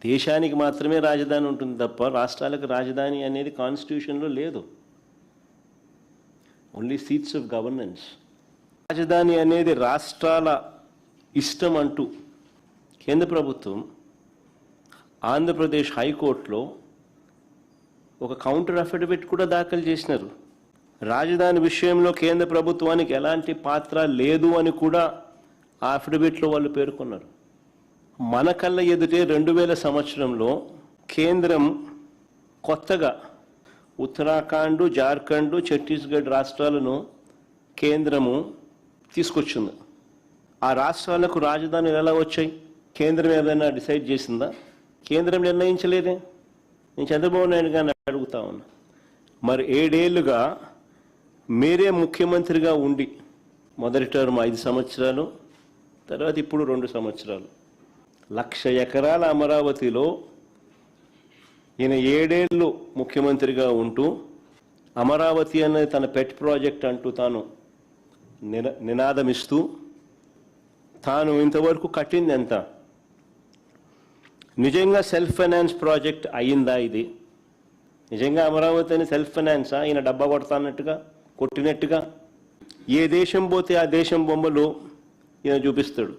దేశానికి మాత్రమే రాజధాని ఉంటుంది తప్ప రాష్ట్రాలకు రాజధాని అనేది కాన్స్టిట్యూషన్లో లేదు. Only seats of governance. రాజధాని అనేది రాష్ట్రాల ఇష్టం అంటూ కేంద్ర ప్రభుత్వం ఆంధ్రప్రదేశ్ హైకోర్టులో ఒక కౌంటర్ అఫిడవిట్ కూడా దాఖలు చేసినారు. రాజధాని విషయంలో కేంద్ర ప్రభుత్వానికి ఎలాంటి పాత్ర లేదు అని కూడా ఆ అఫిడవిట్లో వాళ్ళు పేర్కొన్నారు. మన కళ్ళ ఎదుటే 2000 సంవత్సరంలో కేంద్రం కొత్తగా ఉత్తరాఖండ్, జార్ఖండ్, ఛత్తీస్గఢ్ రాష్ట్రాలను కేంద్రము తీసుకొచ్చింది. ఆ రాష్ట్రాలకు రాజధానులు ఎలా వచ్చాయి? కేంద్రం ఏదైనా డిసైడ్ చేసిందా? కేంద్రం నిర్ణయించలేదే. నేను చంద్రబాబు నాయుడు గారిని అడుగుతా ఉన్నా, మరి 7 ఏళ్లుగా మీరే ముఖ్యమంత్రిగా ఉండి మొదటి టర్మ్ 5 సంవత్సరాలు, తర్వాత ఇప్పుడు 2 సంవత్సరాలు, 1,00,000 ఎకరాల అమరావతిలో ఈయన 7 ఏళ్ళు ముఖ్యమంత్రిగా ఉంటూ అమరావతి అనేది తన పెట్ ప్రాజెక్ట్ అంటూ తాను నినాదమిస్తూ తాను ఇంతవరకు కట్టింది ఎంత? నిజంగా సెల్ఫ్ ఫైనాన్స్ ప్రాజెక్ట్ అయ్యిందా? ఇది నిజంగా అమరావతి అని సెల్ఫ్ ఫైనాన్సా? ఈయన డబ్బా కొట్టినట్టుగా ఏ దేశం పోతే ఆ దేశం బొమ్మలు ఈయన చూపిస్తాడు,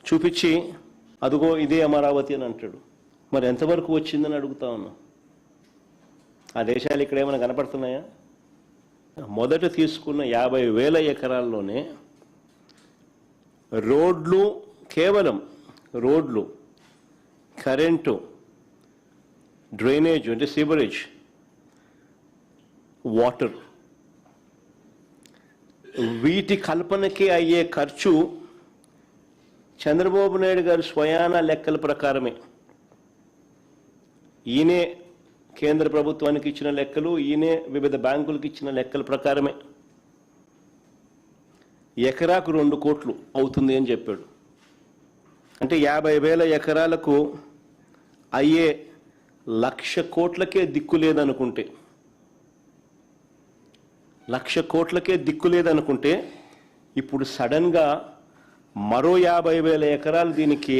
చూపించి అదిగో ఇదే అమరావతి అని అంటాడు. మరి ఎంతవరకు వచ్చిందని అడుగుతా ఉన్నా. ఆ దేశాలు ఇక్కడ ఏమైనా కనపడుతున్నాయా? మొదట తీసుకున్న 50,000 ఎకరాల్లోనే రోడ్లు, కేవలం రోడ్లు, కరెంటు, డ్రైనేజ్ అంటే సీవరేజ్, వాటర్, వీటి కల్పనకి అయ్యే ఖర్చు చంద్రబాబు నాయుడు గారు స్వయాన లెక్కల ప్రకారమే, ఈయనే కేంద్ర ప్రభుత్వానికి ఇచ్చిన లెక్కలు, ఈయనే వివిధ బ్యాంకులకు ఇచ్చిన లెక్కల ప్రకారమే ఎకరాకు 2 కోట్లు అవుతుంది అని చెప్పాడు. అంటే 50,000 ఎకరాలకు అయ్యే 1,00,000 కోట్లకే దిక్కు లేదనుకుంటే, 1,00,000 కోట్లకే దిక్కు లేదనుకుంటే ఇప్పుడు సడన్గా మరో 50,000 ఎకరాలు దీనికి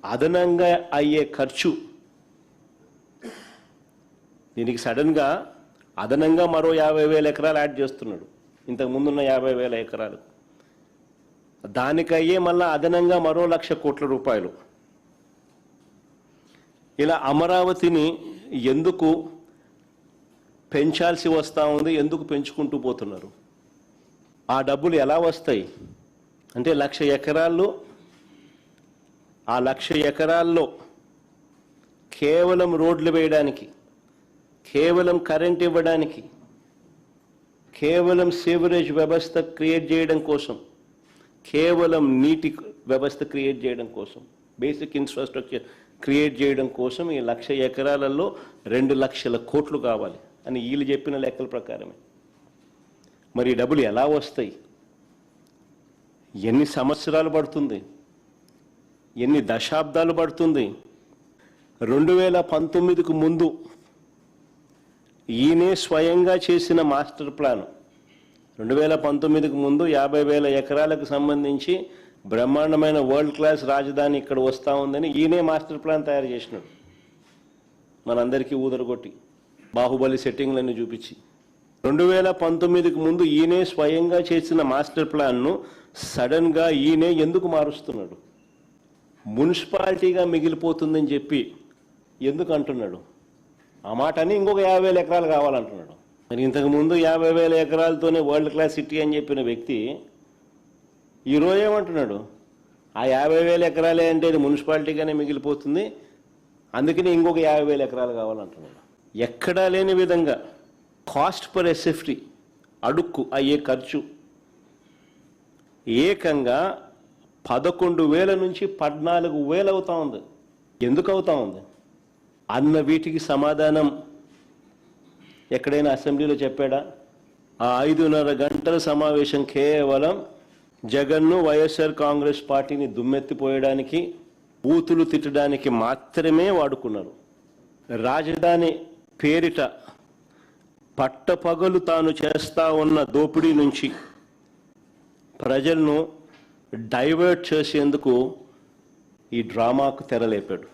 అదనంగా అయ్యే ఖర్చు, దీనికి సడన్గా అదనంగా మరో 50,000 ఎకరాలు యాడ్ చేస్తున్నాడు ఇంతకు ముందున్న 50,000 ఎకరాలు. దానికయ్యే మళ్ళా అదనంగా మరో 1,00,000 కోట్ల రూపాయలు. ఇలా అమరావతిని ఎందుకు పెంచాల్సి వస్తూ ఉంది, ఎందుకు పెంచుకుంటూ పోతున్నారు? ఆ డబ్బులు ఎలా వస్తాయి అంటే 1,00,000 ఎకరాల్లో, ఆ 1,00,000 ఎకరాల్లో కేవలం రోడ్లు వేయడానికి, కేవలం కరెంట్ ఇవ్వడానికి, కేవలం సీవరేజ్ వ్యవస్థ క్రియేట్ చేయడం కోసం, కేవలం నీటి వ్యవస్థ క్రియేట్ చేయడం కోసం, బేసిక్ ఇన్ఫ్రాస్ట్రక్చర్ క్రియేట్ చేయడం కోసం ఈ 1,00,000 ఎకరాలలో 2,00,000 కోట్లు కావాలి అని వీళ్ళు చెప్పిన లెక్కల ప్రకారమే. మరి ఈ డబ్బులు ఎలా వస్తాయి? ఎన్ని సంవత్సరాలు పడుతుంది? ఎన్ని దశాబ్దాలు పడుతుంది? 2019కు ముందు ఈయనే స్వయంగా చేసిన మాస్టర్ ప్లాన్, 2019కు ముందు 50,000 ఎకరాలకు సంబంధించి బ్రహ్మాండమైన వరల్డ్ క్లాస్ రాజధాని ఇక్కడ వస్తూ ఉందని ఈయనే మాస్టర్ ప్లాన్ తయారు చేసినాడు. మనందరికీ ఊదరగొట్టి బాహుబలి సెట్టింగ్లన్నీ చూపించి 2019కు ముందు ఈయనే స్వయంగా చేసిన మాస్టర్ ప్లాన్ను సడన్గా ఈయనే ఎందుకు మారుస్తున్నాడు? మున్సిపాలిటీగా మిగిలిపోతుందని చెప్పి ఎందుకు అంటున్నాడు? ఆ మాట అని ఇంకొక 50,000 ఎకరాలు కావాలంటున్నాడు. మరి ఇంతకుముందు 50,000 ఎకరాలతోనే వరల్డ్ క్లాస్ సిటీ అని చెప్పిన వ్యక్తి ఈరోజు ఏమంటున్నాడు? ఆ 50,000 ఎకరాలే అంటే అది మున్సిపాలిటీగానే మిగిలిపోతుంది, అందుకని ఇంకొక 50,000 ఎకరాలు కావాలంటున్నాడు. ఎక్కడా లేని విధంగా కాస్ట్ పర్ ఎస్ఎఫ్టీ, అడుక్కు అయ్యే ఖర్చు ఏకంగా 11,000 నుంచి 14,000 అవుతా ఉంది. ఎందుకు అవుతా ఉంది అన్న వీటికి సమాధానం ఎక్కడైనా అసెంబ్లీలో చెప్పాడా? ఆ 5:30 గంటల సమావేశం కేవలం జగన్ను, వైఎస్ఆర్ కాంగ్రెస్ పార్టీని దుమ్మెత్తిపోయడానికి, బూతులు తిట్టడానికి మాత్రమే వాడుకున్నారు. రాజధాని పేరిట పట్టపగలు తాను చేస్తా ఉన్న దోపిడీ నుంచి ప్రజలను డైవర్ట్ చేసేందుకు ఈ డ్రామాకు తెరలేపాడు.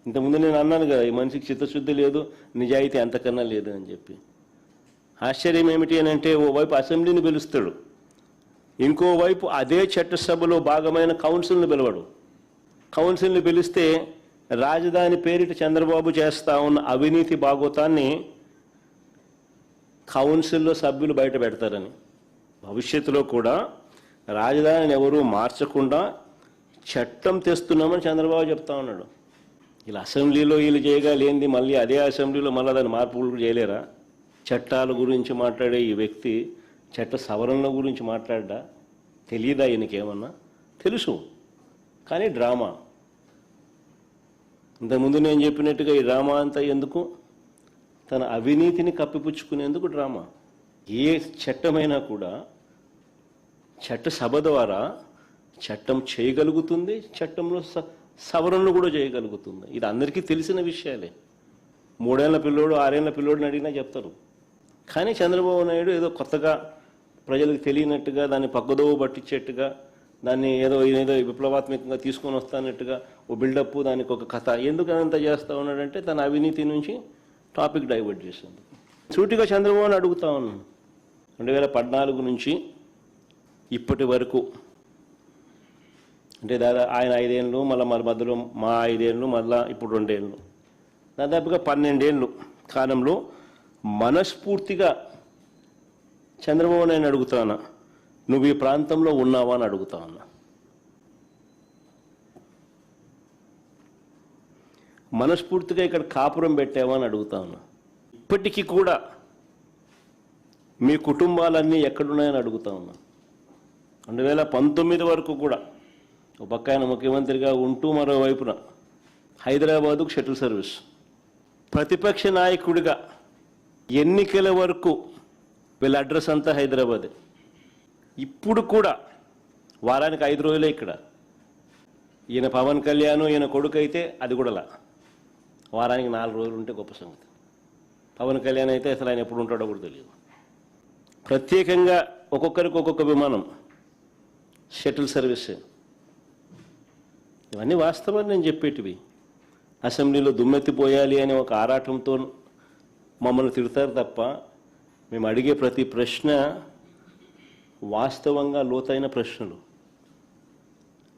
ఇంతకుముందు నేను అన్నాను కదా, ఈ మనిషికి చిత్తశుద్ధి లేదు, నిజాయితీ అంతకన్నా లేదు అని చెప్పి. ఆశ్చర్యం ఏమిటి అని అంటే, ఓవైపు అసెంబ్లీని పిలుస్తాడు, ఇంకోవైపు అదే చట్టసభలో భాగమైన కౌన్సిల్ని పిలవడు. కౌన్సిల్ని పిలిస్తే రాజధాని పేరిట చంద్రబాబు చేస్తా ఉన్న అవినీతి భాగోతాన్ని కౌన్సిల్లో సభ్యులు బయట పెడతారని. భవిష్యత్తులో కూడా రాజధానిని ఎవరూ మార్చకుండా చట్టం తెస్తున్నామని చంద్రబాబు చెప్తా ఉన్నాడు. ఇలా అసెంబ్లీలో వీళ్ళు చేయగలేంది మళ్ళీ అదే అసెంబ్లీలో మళ్ళీ దాని మార్పులు చేయలేరా? చట్టాల గురించి మాట్లాడే ఈ వ్యక్తి చట్ట సవరణల గురించి మాట్లాడ్డా? తెలియదా ఈయనకేమన్నా? తెలుసు, కానీ డ్రామా. ఇంతకుముందు నేను చెప్పినట్టుగా ఈ డ్రామా అంతా ఎందుకు? తన అవినీతిని కప్పిపుచ్చుకునేందుకు డ్రామా. ఏ చట్టమైనా కూడా చట్టసభ ద్వారా చట్టం చేయగలుగుతుంది, చట్టంలో సవరణలు కూడా చేయగలుగుతుంది. ఇది అందరికీ తెలిసిన విషయాలే. 3 ఏళ్ల పిల్లోడు 6 ఏళ్ల పిల్లోడిని అడిగినా చెప్తారు. కానీ చంద్రబాబు నాయుడు ఏదో కొత్తగా ప్రజలకు తెలియనట్టుగా, దాన్ని పక్కదోవ పట్టించేట్టుగా, దాన్ని ఏదో విప్లవాత్మకంగా తీసుకొని వస్తానట్టుగా ఓ బిల్డప్, దానికి ఒక కథ, ఎందుకు అదంతా చేస్తూ ఉన్నాడంటే తన అవినీతి నుంచి టాపిక్ డైవర్ట్ చేస్తుంది. సూటిగా చంద్రబాబుని అడుగుతా ఉన్నాను, 2014 నుంచి ఇప్పటి వరకు, అంటే ఆయన 5 ఏళ్ళు, మళ్ళీ మధ్యలో మా 5 ఏళ్ళు, మళ్ళీ ఇప్పుడు 2 ఏళ్ళు, దాదాపుగా 12 ఏళ్ళు కాలంలో మనస్ఫూర్తిగా చంద్రబాబు నాయుడు అడుగుతానా, నువ్వు ఈ ప్రాంతంలో ఉన్నావా అని అడుగుతా ఉన్నా. మనస్ఫూర్తిగా ఇక్కడ కాపురం పెట్టావా అని అడుగుతా ఉన్నా. ఇప్పటికీ కూడా మీ కుటుంబాలన్నీ ఎక్కడున్నాయని అడుగుతా ఉన్నా. 2019 వరకు కూడా ఒక పక్క ఆయన ముఖ్యమంత్రిగా ఉంటూ మరోవైపున హైదరాబాదుకు షటిల్ సర్వీస్, ప్రతిపక్ష నాయకుడిగా ఎన్నికల వరకు వీళ్ళ అడ్రస్ అంతా హైదరాబాదే. ఇప్పుడు కూడా వారానికి 5 రోజులే ఇక్కడ. ఈయన పవన్ కళ్యాణ్, ఈయన కొడుకు అయితే అది కూడా వారానికి 4 రోజులు ఉంటే గొప్ప సంగతి. పవన్ కళ్యాణ్ అయితే అసలు ఆయన ఎప్పుడు ఉంటాడో కూడా తెలియదు. ప్రత్యేకంగా ఒక్కొక్కరికి ఒక్కొక్క విమానం, షటిల్ సర్వీస్. ఇవన్నీ వాస్తవాలు నేను చెప్పేటివి. అసెంబ్లీలో దుమ్మెత్తిపోయాలి అనే ఒక ఆరాటంతో మమ్మల్ని తిడతారు తప్ప, మేము అడిగే ప్రతి ప్రశ్న వాస్తవంగా లోతైన ప్రశ్నలు,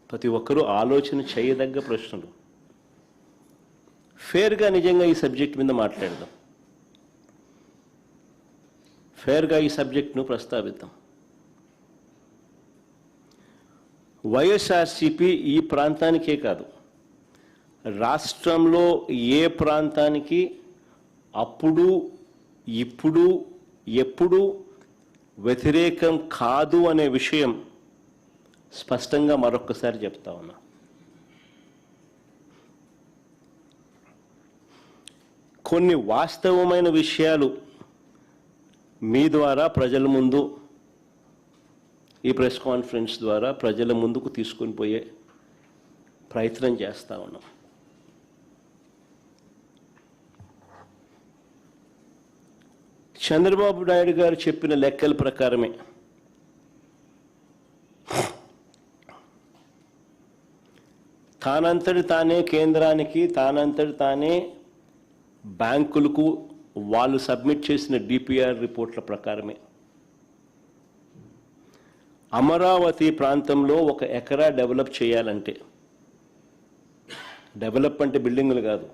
ప్రతి ఒక్కరూ ఆలోచన చేయదగ్గ ప్రశ్నలు. ఫేర్గా నిజంగా ఈ సబ్జెక్ట్ మీద మాట్లాడదాం, ఫేర్గా ఈ సబ్జెక్ట్ను ప్రస్తావిద్దాం. వైఎస్ఆర్సీపీ ఈ ప్రాంతానికే కాదు, రాష్ట్రంలో ఏ ప్రాంతానికి అప్పుడు, ఇప్పుడు, ఎప్పుడు వ్యతిరేకం కాదు అనే విషయం స్పష్టంగా మరొక్కసారి చెప్తా ఉన్నా. కొన్ని వాస్తవమైన విషయాలు మీ ద్వారా ప్రజల ముందు, ఈ ప్రెస్ కాన్ఫరెన్స్ ద్వారా ప్రజల ముందుకు తీసుకొని పోయే ప్రయత్నం చేస్తూ ఉన్నాం. చంద్రబాబు నాయుడు గారు చెప్పిన లెక్కల ప్రకారమే తానంతటి తానే కేంద్రానికి, తానంతటి తానే బ్యాంకులకు వాళ్ళు సబ్మిట్ చేసిన డిపిఆర్ రిపోర్ట్ల ప్రకారమే అమరావతి ప్రాంతంలో 1 ఎకరా డెవలప్ చేయాలంటే, డెవలప్ అంటే బిల్డింగులు కాదు,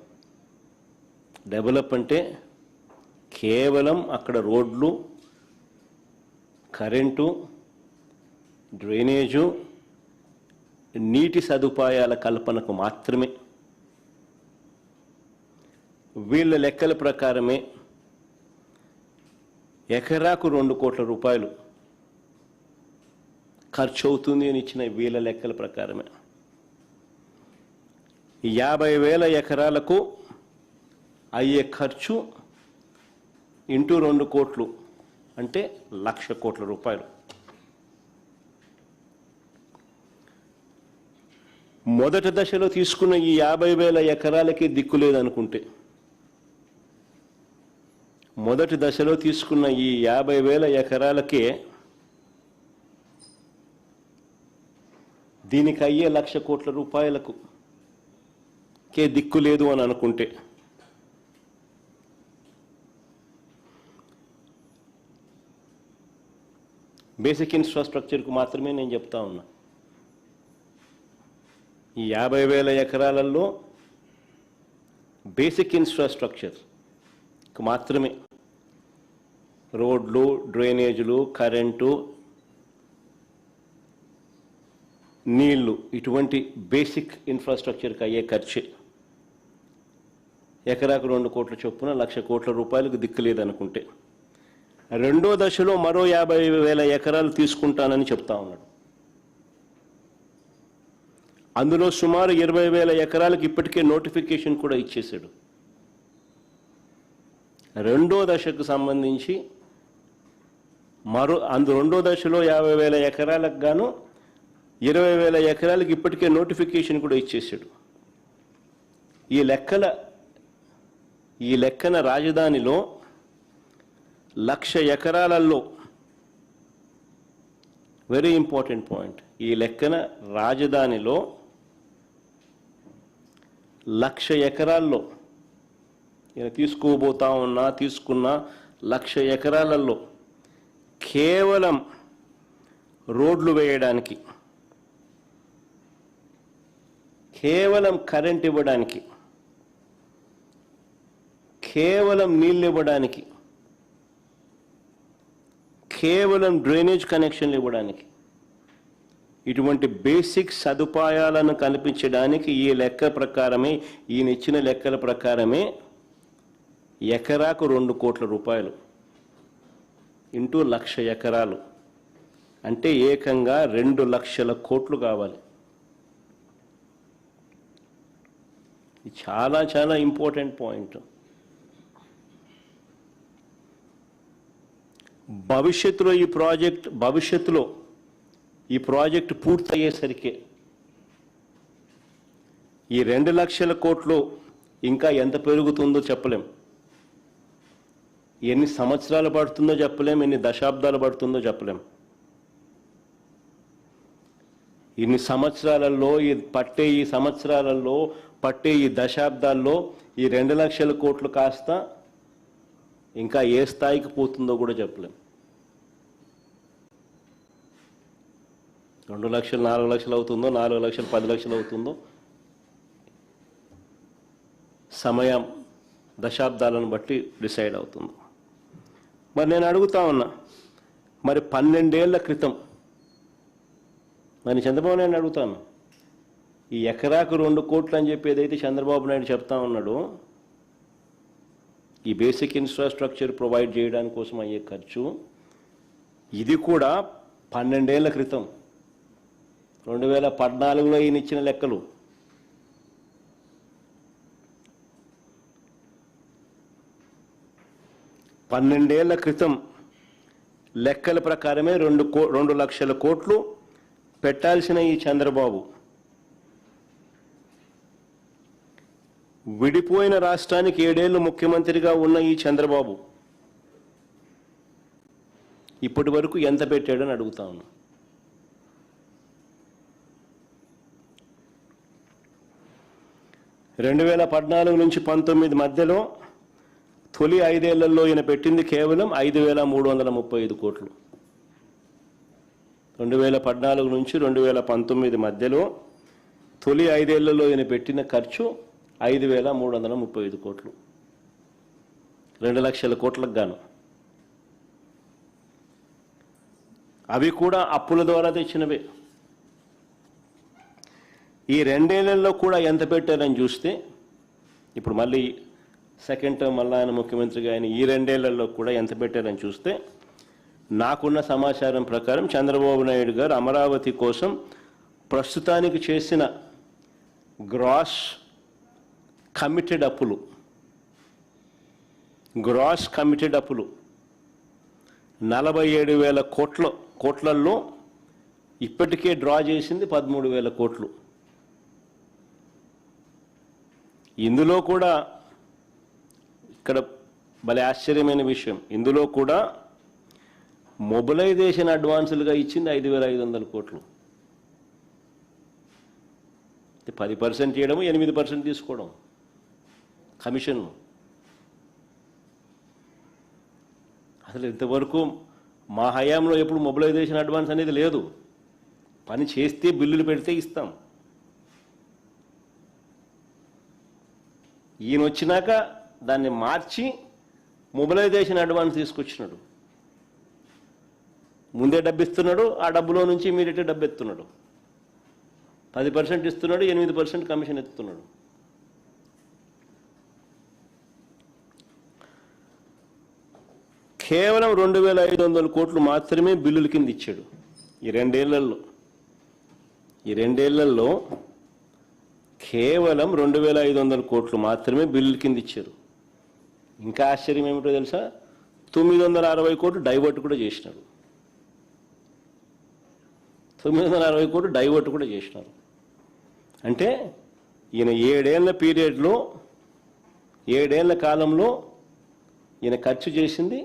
డెవలప్ అంటే కేవలం అక్కడ రోడ్లు, కరెంటు, డ్రైనేజు, నీటి సదుపాయాల కల్పనకు మాత్రమే. వీళ్ళ లెక్కల ప్రకారమే ఎకరాకు 2 కోట్ల రూపాయలు ఖర్చు అవుతుంది అని ఇచ్చిన వీళ్ళ లెక్కల ప్రకారమే 50,000 ఎకరాలకు అయ్యే ఖర్చు ఇంటూ 2 కోట్లు అంటే 1,00,000 కోట్ల రూపాయలు. మొదటి దశలో తీసుకున్న ఈ 50,000 ఎకరాలకి దిక్కు లేదనుకుంటే, మొదటి దశలో తీసుకున్న ఈ 50,000 ఎకరాలకే దీనికి అయ్యే 1,00,000 కోట్ల రూపాయలకు దిక్కు లేదు అని అనుకుంటే బేసిక్ ఇన్ఫ్రాస్ట్రక్చర్కు మాత్రమే నేను చెప్తా ఉన్నా. ఈ 50,000 ఎకరాలలో బేసిక్ ఇన్ఫ్రాస్ట్రక్చర్కు మాత్రమే రోడ్లు, డ్రైనేజీలు, కరెంటు, నీళ్లు ఇటువంటి బేసిక్ ఇన్ఫ్రాస్ట్రక్చర్కి అయ్యే ఖర్చే ఎకరాకు 2 కోట్ల చొప్పున 1,00,000 కోట్ల రూపాయలకు దిక్కులేదనుకుంటే రెండో దశలో మరో 50,000 ఎకరాలు తీసుకుంటానని చెప్తా ఉన్నాడు. అందులో సుమారు 20,000 ఎకరాలకు ఇప్పటికే నోటిఫికేషన్ కూడా ఇచ్చేశాడు. రెండో దశకు సంబంధించి రెండో దశలో 50,000 ఎకరాలకు గాను 20,000 ఎకరాలకు ఇప్పటికే నోటిఫికేషన్ కూడా ఇచ్చేసాడు. ఈ లెక్కన రాజధానిలో 1,00,000 ఎకరాలలో వెరీ ఇంపార్టెంట్ పాయింట్, ఈ లెక్కన రాజధానిలో 1,00,000 ఎకరాల్లో తీసుకున్న 1,00,000 ఎకరాలలో కేవలం రోడ్లు వేయడానికి, కేవలం కరెంట్ ఇవ్వడానికి, కేవలం నీళ్ళు ఇవ్వడానికి, కేవలం డ్రైనేజ్ కనెక్షన్లు ఇవ్వడానికి, ఇటువంటి బేసిక్ సదుపాయాలను కల్పించడానికి ఈ లెక్క ప్రకారమే, ఈయన ఇచ్చిన లెక్కల ప్రకారమే ఎకరాకు 2 కోట్ల రూపాయలు ఇంటూ 1,00,000 ఎకరాలు అంటే ఏకంగా 2,00,000 కోట్లు కావాలి. చాలా చాలా ఇంపార్టెంట్ పాయింట్. భవిష్యత్తులో ఈ ప్రాజెక్ట్ పూర్తయ్యేసరికి ఈ 2,00,000 కోట్లు ఇంకా ఎంత పెరుగుతుందో చెప్పలేం, ఎన్ని సంవత్సరాలు పడుతుందో చెప్పలేం, ఎన్ని దశాబ్దాలు పడుతుందో చెప్పలేం. ఈ సంవత్సరాలలో పట్టే ఈ దశాబ్దాల్లో ఈ 2,00,000 కోట్లు కాస్త ఇంకా ఏ స్థాయికి పోతుందో కూడా చెప్పలేం. 2 లక్షలు 4 లక్షలు అవుతుందో, 4 లక్షలు 10 లక్షలు అవుతుందో, సమయం దశాబ్దాలను బట్టి డిసైడ్ అవుతుంది. మరి నేను అడుగుతా ఉన్నా, మరి 12 ఏళ్ల క్రితం మరి చంద్రబాబు నాయుడు అడుగుతాను, ఈ ఎకరాకు 2 కోట్లు అని చెప్పి ఏదైతే చంద్రబాబు నాయుడు చెప్తా ఉన్నాడో, ఈ బేసిక్ ఇన్ఫ్రాస్ట్రక్చర్ ప్రొవైడ్ చేయడానికి కోసం అయ్యే ఖర్చు, ఇది కూడా 12 ఏళ్ల క్రితం 2014లో ఈయన ఇచ్చిన లెక్కలు. పన్నెండేళ్ల క్రితం లెక్కల ప్రకారమే 2,00,000 కోట్లు పెట్టాల్సిన ఈ చంద్రబాబు విడిపోయిన రాష్ట్రానికి 7 ఏళ్లు ముఖ్యమంత్రిగా ఉన్న ఈ చంద్రబాబు ఇప్పటి వరకు ఎంత పెట్టాడని అడుగుతా ఉన్నా. రెండు 2014 నుంచి 19 మధ్యలో తొలి 5 ఏళ్లలో ఈయన పెట్టింది కేవలం 5,335 కోట్లు. 2014 నుంచి 2019 మధ్యలో తొలి 5 ఏళ్లలో ఈయన పెట్టిన ఖర్చు 5,335 కోట్లు, 2,00,000 కోట్లకు గాను. అవి కూడా అప్పుల ద్వారా తెచ్చినవే. ఈ 2 ఏళ్లలో కూడా ఎంత పెట్టారని చూస్తే, ఇప్పుడు మళ్ళీ సెకండ్ టర్మ్ మళ్ళీ ఆయన ముఖ్యమంత్రిగా ఆయన ఈ 2 ఏళ్లలో కూడా ఎంత పెట్టారని చూస్తే, నాకున్న సమాచారం ప్రకారం చంద్రబాబు నాయుడు గారు అమరావతి కోసం ప్రస్తుతానికి చేసిన గ్రాస్ కమిటెడ్ అప్పులు 47,000 కోట్లలో ఇప్పటికే డ్రా చేసింది 13,000 కోట్లు. ఇందులో కూడా ఇక్కడ భలే ఆశ్చర్యమైన విషయం, ఇందులో కూడా మొబిలైజేషన్ అడ్వాన్సులుగా ఇచ్చింది 5,500 కోట్లు. 10% చేయడము, 8% తీసుకోవడం కమిషన్. అసలు ఇంతవరకు మా హయాంలో ఎప్పుడు మొబిలైజేషన్ అడ్వాన్స్ అనేది లేదు. పని చేస్తే బిల్లులు పెడితే ఇస్తాం. ఈయన వచ్చినాక దాన్ని మార్చి మొబిలైజేషన్ అడ్వాన్స్ తీసుకొచ్చినాడు. ముందే డబ్బు ఇస్తున్నాడు, ఆ డబ్బులో నుంచి ఇమీడియట్గా డబ్బు ఎత్తున్నాడు. 10% ఇస్తున్నాడు, 8% కమిషన్ ఎత్తున్నాడు. కేవలం 2,500 కోట్లు మాత్రమే బిల్లుల కింద ఇచ్చాడు ఈ రెండేళ్లలో. కేవలం 2,500 కోట్లు మాత్రమే బిల్లుల కింద ఇచ్చారు. ఇంకా ఆశ్చర్యం ఏమిటో తెలుసా, 960 కోట్లు డైవర్ట్ కూడా చేసినారు. 960 కోట్లు డైవర్ట్ కూడా చేసినారు. అంటే ఈయన 7 ఏళ్ల పీరియడ్లో, 7 ఏళ్ల కాలంలో ఈయన ఖర్చు చేసింది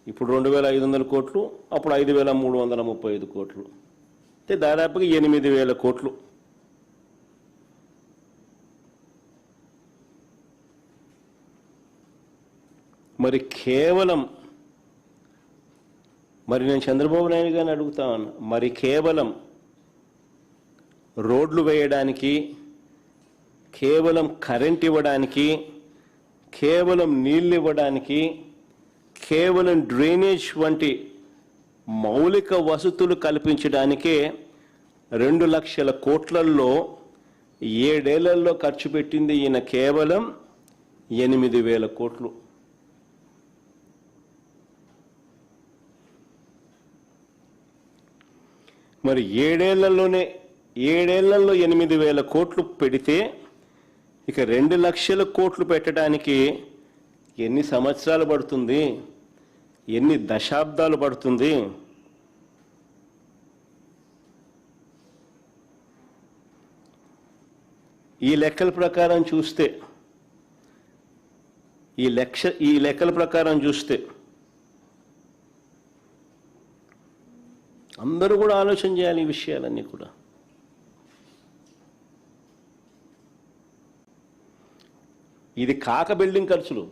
ఇప్పుడు 2,500 కోట్లు, అప్పుడు 5,335 కోట్లు, అంటే దాదాపుగా 8,000 కోట్లు. మరి కేవలం నేను చంద్రబాబు నాయుడు గారిని అడుగుతా ఉన్నా, మరి కేవలం రోడ్లు వేయడానికి, కేవలం కరెంట్ ఇవ్వడానికి, కేవలం నీళ్ళు ఇవ్వడానికి, కేవలం డ్రైనేజ్ వంటి మౌలిక వసతులు కల్పించడానికే 2 లక్షల కోట్లలో 7 ఏళ్లలో ఖర్చు పెట్టింది ఈయన కేవలం 8,000 కోట్లు. మరి 7 ఏళ్లలో 8,000 కోట్లు పెడితే ఇక 2 లక్షల కోట్లు పెట్టడానికి ఎన్ని సంవత్సరాలు పడుతుంది, ఎన్ని దశాబ్దాలు పడుతుంది? ఈ లెక్కల ప్రకారం చూస్తే అందరూ కూడా ఆలోచన చేయాలి ఈ విషయాలన్నీ కూడా. ఇది కాక బిల్డింగ్ ఖర్చులు,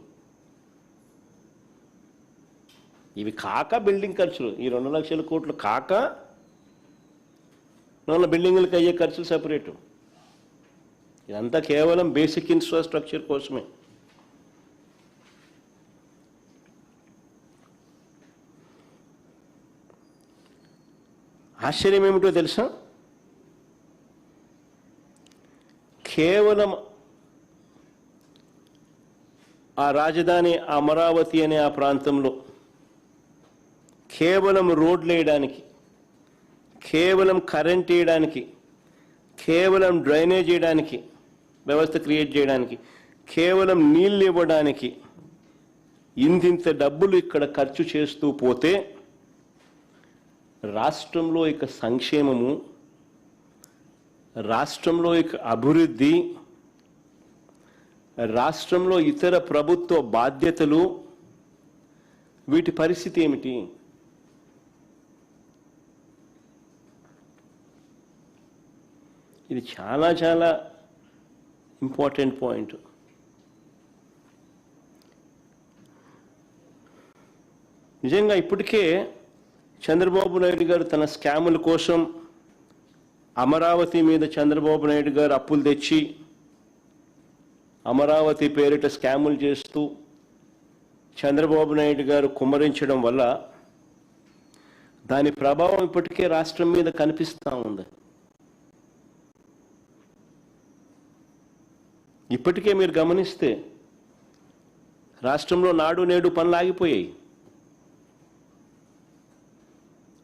ఇవి కాక బిల్డింగ్ ఖర్చులు. ఈ 2 లక్షల కోట్లు కాక బిల్డింగ్లకు అయ్యే ఖర్చులు సపరేటు. ఇదంతా కేవలం బేసిక్ ఇన్ఫ్రాస్ట్రక్చర్ కోసమే. ఆశ్చర్యం ఏమిటో తెలుసా, కేవలం ఆ రాజధాని అమరావతి అనే ఆ ప్రాంతంలో కేవలం రోడ్లు వేయడానికి, కేవలం కరెంట్ వేయడానికి, కేవలం డ్రైనేజ్ చేయడానికి, వ్యవస్థ క్రియేట్ చేయడానికి, కేవలం నీళ్ళు ఇవ్వడానికి ఇంతింత డబ్బులు ఇక్కడ ఖర్చు చేస్తూ పోతే రాష్ట్రంలో ఇక సంక్షేమము, రాష్ట్రంలో ఇక అభివృద్ధి, రాష్ట్రంలో ఇతర ప్రభుత్వ బాధ్యతలు, వీటి పరిస్థితి ఏమిటి? ఇది చాలా చాలా ఇంపార్టెంట్ పాయింట్. నిజంగా ఇప్పటికే చంద్రబాబు నాయుడు గారు తన స్కాముల కోసం అమరావతి మీద చంద్రబాబు నాయుడు గారు అప్పులు తెచ్చి అమరావతి పేరిట స్కాములు చేస్తూ చంద్రబాబు నాయుడు గారు కుమ్మరించడం వల్ల దాని ప్రభావం ఇప్పటికే రాష్ట్రం మీద కనిపిస్తూ ఉంది. ఇప్పటికే మీరు గమనిస్తే రాష్ట్రంలో నాడు నేడు పనులు ఆగిపోయాయి.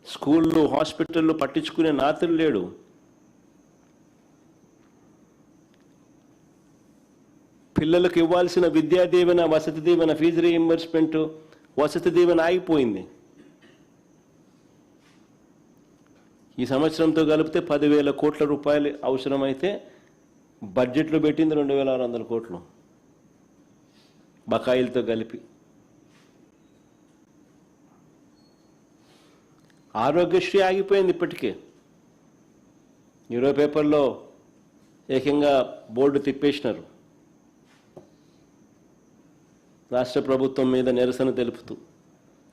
స్కూళ్ళు, హాస్పిటళ్ళు పట్టించుకునే నాతులు లేడు. పిల్లలకు ఇవ్వాల్సిన విద్యా దీవెన, వసతి దీవెన, ఫీజు రీయింబర్స్మెంట్, వసతి దీవెన ఆగిపోయింది. ఈ సంవత్సరంతో కలిపితే 10,000 కోట్ల రూపాయలు అవసరమైతే బడ్జెట్లో పెట్టింది 2,600 కోట్లు బకాయిలతో కలిపి. ఆరోగ్యశ్రీ ఆగిపోయింది ఇప్పటికే. ఈరోజు పేపర్లో ఏకంగా బోర్డు తిప్పేసినారు రాష్ట్ర ప్రభుత్వం మీద నిరసన తెలుపుతూ.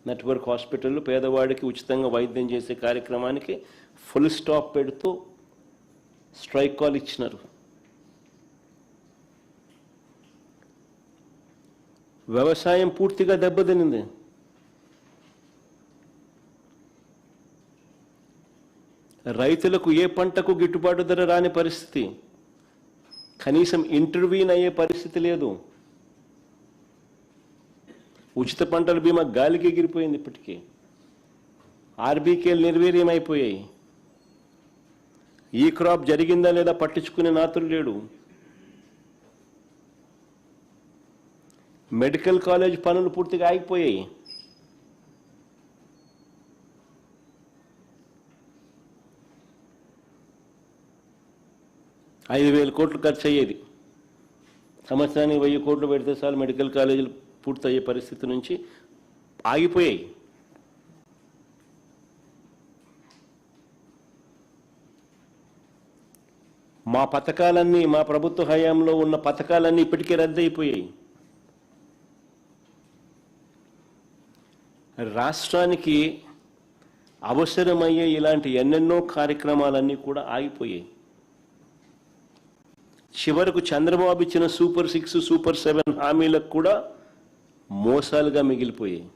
నెట్వర్క్ హాస్పిటల్ పేదవాడికి ఉచితంగా వైద్యం చేసే కార్యక్రమానికి ఫుల్ స్టాప్ పెడుతూ స్ట్రైక్ కాల్ ఇచ్చినారు. వ్యవసాయం పూర్తిగా దెబ్బతినింది. రైతులకు ఏ పంటకు గిట్టుబాటు ధర రాని పరిస్థితి, కనీసం ఇంటర్వ్యూన్ అయ్యే పరిస్థితి లేదు. ఉచిత పంటల బీమా గాలికి ఎగిరిపోయింది. ఇప్పటికీ ఆర్బీకేలు నిర్వీర్యమైపోయాయి. ఈ క్రాప్ జరిగిందా లేదా పట్టించుకునే నాతులు లేడు. మెడికల్ కాలేజ్ పనులు పూర్తిగా ఆగిపోయాయి. $5,000 కోట్లు ఖర్చు అయ్యేది. సంవత్సరానికి 1000 కోట్లు పెడితే చాలు మెడికల్ కాలేజీలు పూర్తయ్యే పరిస్థితి నుంచి ఆగిపోయాయి. మా పథకాలన్నీ, మా ప్రభుత్వ హయాంలో ఉన్న పథకాలన్నీ ఇప్పటికే రద్దయిపోయాయి. రాష్ట్రానికి అవసరమయ్యే ఇలాంటి ఎన్నెన్నో కార్యక్రమాలన్నీ కూడా ఆగిపోయాయి. చివరకు చంద్రబాబు ఇచ్చిన సూపర్ 6, సూపర్ 7 హామీలకు కూడా మోసాలుగా మిగిలిపోయాయి.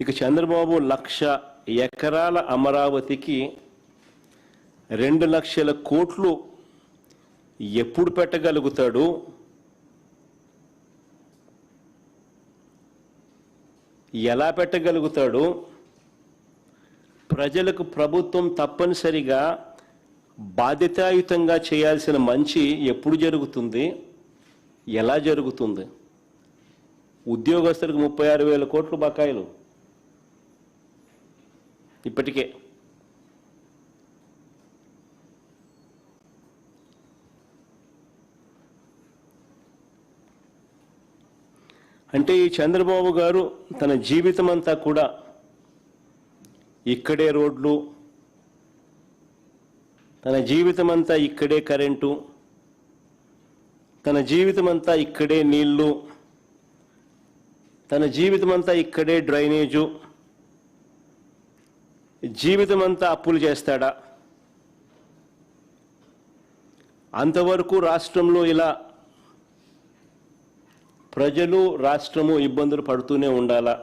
ఇక చంద్రబాబు 1,00,000 ఎకరాల అమరావతికి 2 లక్షల కోట్లు ఎప్పుడు పెట్టగలుగుతాడు? ఎలా పెట్టగలుగుతాడు? ప్రజలకు ప్రభుత్వం తప్పనిసరిగా బాధ్యతాయుతంగా చేయాల్సిన మంచి ఎప్పుడు జరుగుతుంది? ఎలా జరుగుతుంది? ఉద్యోగస్తులకు 36,000 కోట్లు బకాయిలు ఇప్పటికే. అంటే ఈ చంద్రబాబు గారు తన జీవితం అంతా కూడా ఇక్కడే రోడ్లు, తన జీవితం అంతా ఇక్కడే కరెంటు, తన జీవితం అంతా ఇక్కడే నీళ్లు, తన జీవితం అంతా ఇక్కడే డ్రైనేజు, జీవితం అంతా అప్పులు చేస్తాడా? అంతవరకు రాష్ట్రంలో ఇలా ప్రజలు, రాష్ట్రము ఇబ్బందులు పడుతూనే ఉండాలా?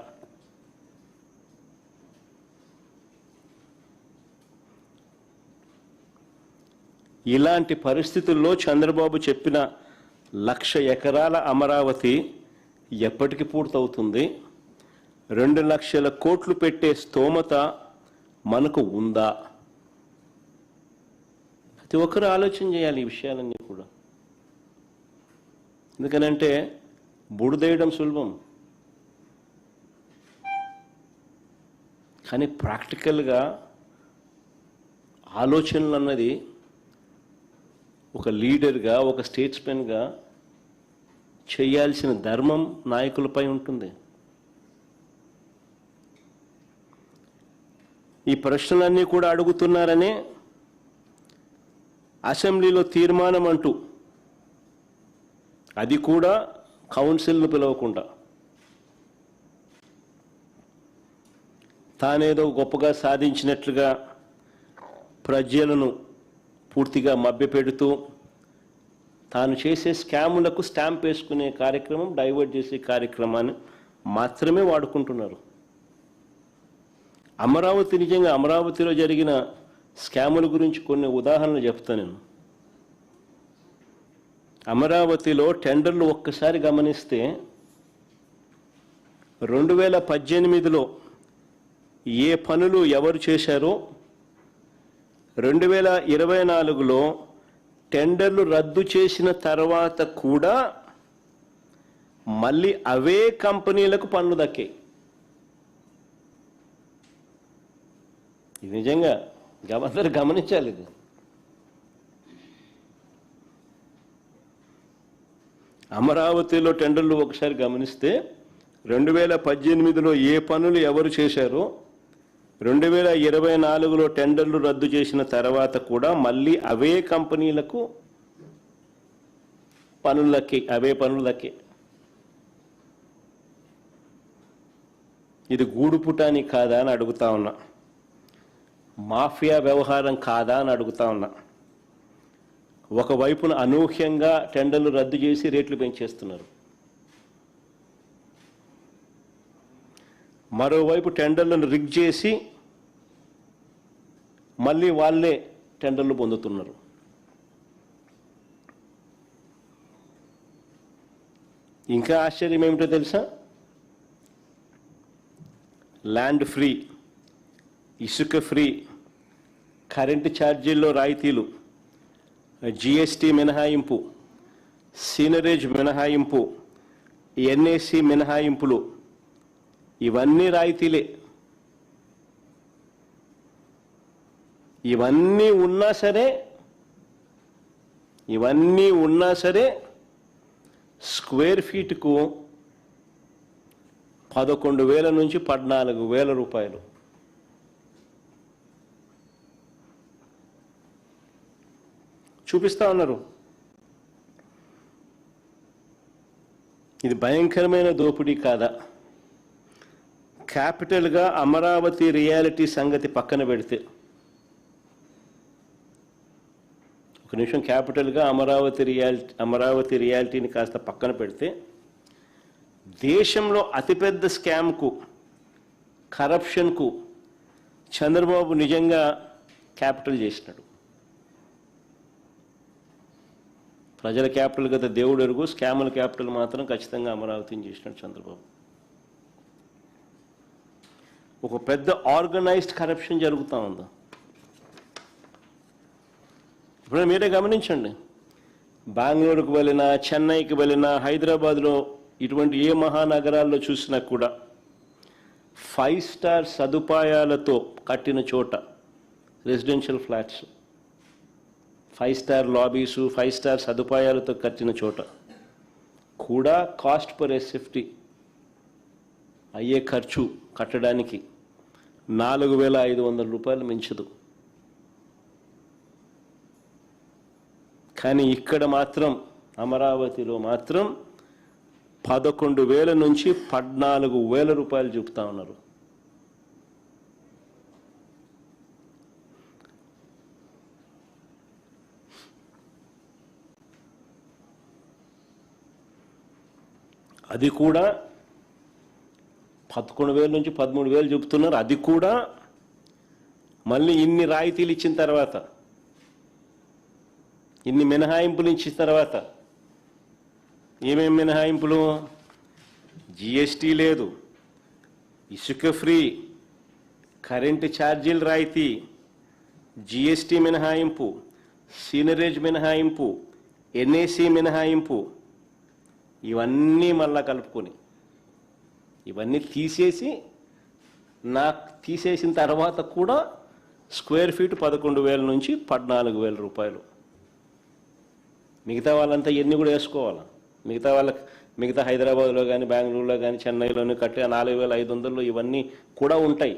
ఇలాంటి పరిస్థితుల్లో చంద్రబాబు చెప్పిన 1,00,000 ఎకరాల అమరావతి ఎప్పటికి పూర్తవుతుంది? 2 లక్షల కోట్లు పెట్టే స్తోమత మనకు ఉందా? ప్రతి ఒక్కరు ఆలోచన చేయాలి ఈ విషయాలన్నీ కూడా. ఎందుకనంటే బుడిదేయడం సులభం, కానీ ప్రాక్టికల్గా ఆలోచనలు అన్నది ఒక లీడర్గా, ఒక స్టేట్స్మెన్గా చేయాల్సిన ధర్మం నాయకులపై ఉంటుంది. ఈ ప్రశ్నలన్నీ కూడా అడుగుతున్నారనే అసెంబ్లీలో తీర్మానం అంటూ, అది కూడా కౌన్సిల్ను పిలవకుండా, తానేదో గొప్పగా సాధించినట్లుగా ప్రజలను పూర్తిగా మభ్యపెడుతూ తాను చేసే స్కాములకు స్టాంప్ వేసుకునే కార్యక్రమం, డైవర్ట్ చేసే కార్యక్రమాన్ని మాత్రమే వాడుకుంటున్నారు. అమరావతి, నిజంగా అమరావతిలో జరిగిన స్కాముల గురించి కొన్ని ఉదాహరణలు చెప్తాను నేను. అమరావతిలో టెండర్లు ఒక్కసారి గమనిస్తే 2018లో ఏ పనులు ఎవరు చేశారో 2024లో టెండర్లు రద్దు చేసిన తర్వాత కూడా మళ్ళీ అవే కంపెనీలకు పనులు దక్కాయి. ఇది నిజంగా అందరూ గమనించాలి. ఇది అమరావతిలో టెండర్లు ఒకసారి గమనిస్తే 2018లో ఏ పనులు ఎవరు చేశారో 2024లో టెండర్లు రద్దు చేసిన తర్వాత కూడా మళ్ళీ అవే కంపెనీలకు అవే పనులు దక్కే. ఇది గూడుపుటాని కాదా అని అడుగుతా ఉన్నా. మాఫియా వ్యవహారం కాదా అని అడుగుతా ఉన్నా. ఒకవైపున అనూహ్యంగా టెండర్లు రద్దు చేసి రేట్లు పెంచేస్తున్నారు, మరోవైపు టెండర్లను రిగ్ చేసి మళ్ళీ వాళ్ళే టెండర్లు పొందుతున్నారు. ఇంకా ఆశ్చర్యం ఏమిటో తెలుసా? ల్యాండ్ ఫ్రీ, ఇసుక ఫ్రీ, కరెంటు ఛార్జీల్లో రాయితీలు, జిఎస్టీ మినహాయింపు, సీనరేజ్ మినహాయింపు, ఎన్ఏసి మినహాయింపులు, ఇవన్నీ రాయితీలే. ఇవన్నీ ఉన్నా సరే స్క్వేర్ ఫీట్కు 11,000 నుంచి 14,000 రూపాయలు. చూపిస్తా ఉన్నారు. ఇది భయంకరమైన దోపిడీ కాదా? క్యాపిటల్గా అమరావతి రియాలిటీ సంగతి పక్కన పెడితే, ఒక నిమిషం, క్యాపిటల్గా అమరావతి రియాలిటీని కాస్త పక్కన పెడితే, దేశంలో అతిపెద్ద స్కామ్కు, కరప్షన్కు చంద్రబాబు నిజంగా క్యాపిటల్ చేసినాడు. ప్రజల క్యాపిటల్ కదా దేవుడు ఎరుగు, స్కాముల క్యాపిటల్ మాత్రం ఖచ్చితంగా అమరావతిని చేసినాడు చంద్రబాబు. ఒక పెద్ద ఆర్గనైజ్డ్ కరప్షన్ జరుగుతూ ఉందా? ఇప్పుడు మీరే గమనించండి. బెంగళూరుకు వెళ్ళినా, చెన్నైకి వెళ్ళినా, హైదరాబాద్లో, ఇటువంటి ఏ మహానగరాల్లో చూసినా కూడా 5 స్టార్ సదుపాయాలతో కట్టిన చోట, రెసిడెన్షియల్ ఫ్లాట్స్, 5 స్టార్ లాబీసు, 5 స్టార్ సదుపాయాలతో కట్టిన చోట కూడా కాస్ట్ పర్ ఎస్ఎఫ్టీ అయ్యే ఖర్చు కట్టడానికి 4,500 రూపాయలు మించదు. కానీ ఇక్కడ మాత్రం, అమరావతిలో మాత్రం 11,000 నుంచి 14,000 రూపాయలు చూపుతా ఉన్నారు. అది కూడా 11,000 నుంచి 13,000 చూపుతున్నారు. అది కూడా మళ్ళీ ఇన్ని రాయితీలు ఇచ్చిన తర్వాత, ఇన్ని మినహాయింపులు ఇచ్చిన తర్వాత. ఏమేమి మినహాయింపులు? జిఎస్టీ లేదు, ఇసుక ఫ్రీ, కరెంటు ఛార్జీలు రాయితీ, జిఎస్టీ మినహాయింపు, సీనరేజ్ మినహాయింపు, ఎన్ఏసి మినహాయింపు, ఇవన్నీ మళ్ళా కలుపుకొని, ఇవన్నీ తీసేసిన తర్వాత కూడా స్క్వేర్ ఫీట్ 11,000 నుంచి 14,000 రూపాయలు. మిగతా వాళ్ళంతా ఎన్ని కూడా వేసుకోవాలా? మిగతా హైదరాబాద్లో కానీ, బెంగళూరులో కానీ, చెన్నైలోనే కట్టే 4,500 ఇవన్నీ కూడా ఉంటాయి.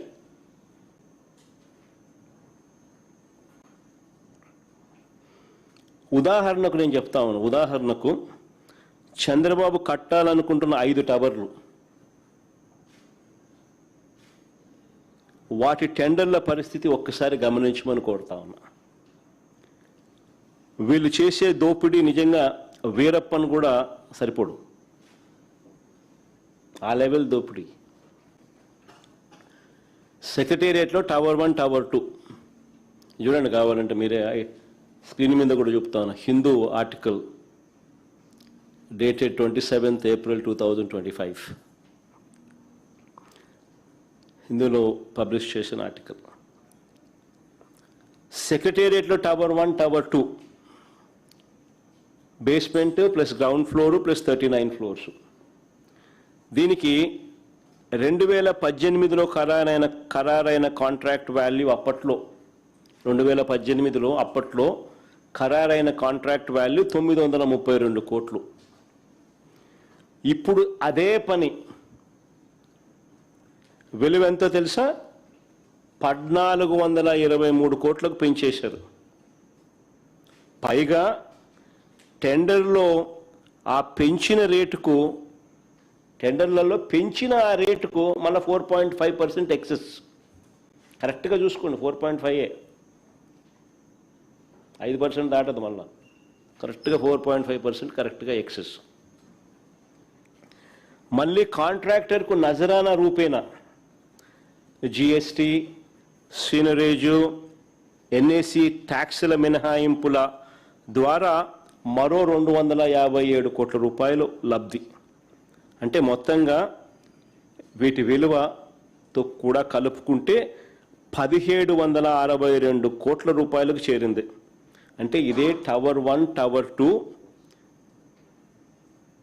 ఉదాహరణకు నేను చెప్తా ఉన్నాను. ఉదాహరణకు చంద్రబాబు కట్టాలనుకుంటున్న 5 టవర్లు, వాటి టెండర్ల పరిస్థితి ఒక్కసారి గమనించమని కోరుతా ఉన్నా. వీళ్ళు చేసే దోపిడీ నిజంగా వీరప్పన్ కూడా సరిపోడు, ఆ లెవెల్ దోపిడీ. సెక్రటేరియట్లో టవర్ 1, టవర్ 2 చూడండి, కావాలంటే మీరే స్క్రీన్ మీద కూడా చెప్తాను. Hindu article dated 27th April 2025, హిందూలో పబ్లిష్ చేసిన ఆర్టికల్. సెక్రటేరియట్లో tower 1, tower 2, basement plus ground floor plus 39 floors. దీనికి 2018లో ఖరారైన కాంట్రాక్ట్ వాల్యూ అప్పట్లో 2018లో అప్పట్లో ఖరారైన కాంట్రాక్ట్ వాల్యూ 932 కోట్లు. ఇప్పుడు అదే పని విలువ ఎంతో తెలుసా? 1423 కోట్లకు పెంచేశారు. పైగా టెండర్లో ఆ పెంచిన రేటుకు, టెండర్లలో పెంచిన ఆ రేటుకు మళ్ళీ 4.5% ఎక్సెస్. కరెక్ట్గా చూసుకోండి, 4.5, 5% దాటదు. మళ్ళీ కరెక్ట్గా 4.5% కరెక్ట్గా ఎక్సెస్. మళ్ళీ కాంట్రాక్టర్కు నజరానా రూపేణా జిఎస్టీ, సీనరేజు, ఎన్ఏసి ట్యాక్సుల మినహాయింపుల ద్వారా మరో 257 కోట్ల రూపాయలు లబ్ధి. అంటే మొత్తంగా వీటి విలువతో కూడా కలుపుకుంటే 1762 కోట్ల రూపాయలకు చేరింది. అంటే ఇదే tower 1, tower 2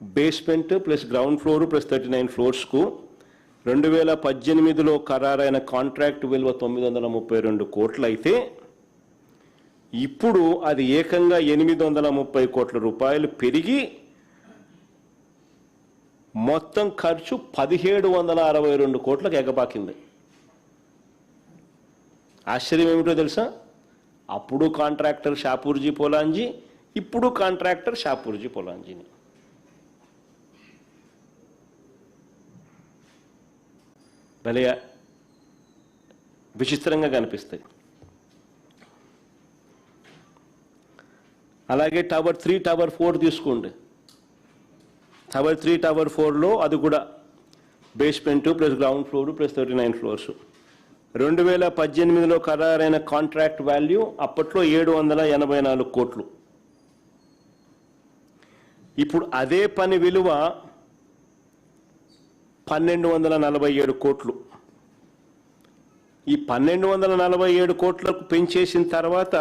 basement plus ground floor plus 39 ఫ్లోర్స్కు 2018లో ఖరారైన కాంట్రాక్ట్ విలువ 932 కోట్లు అయితే ఇప్పుడు అది ఏకంగా 830 కోట్ల రూపాయలు పెరిగి మొత్తం ఖర్చు 1762 కోట్లకు ఎగబాకింది. ఆశ్చర్యం ఏమిటో తెలుసా? అప్పుడు కాంట్రాక్టర్ షాపూర్జీ పోలాంజీ, ఇప్పుడు కాంట్రాక్టర్ షాపూర్జీ పోలాంజీని. భలే విచిత్రంగా కనిపిస్తాయి. అలాగే టవర్ 3, టవర్ 4 తీసుకోండి. టవర్ 3, టవర్ 4లో అది కూడా basement plus ground floor plus 39 floors. 2018లో ఖరారైన కాంట్రాక్ట్ వాల్యూ అప్పట్లో 784 కోట్లు. ఇప్పుడు అదే పని విలువ 1247 కోట్లు. ఈ 1247 కోట్లకు పెంచేసిన తర్వాత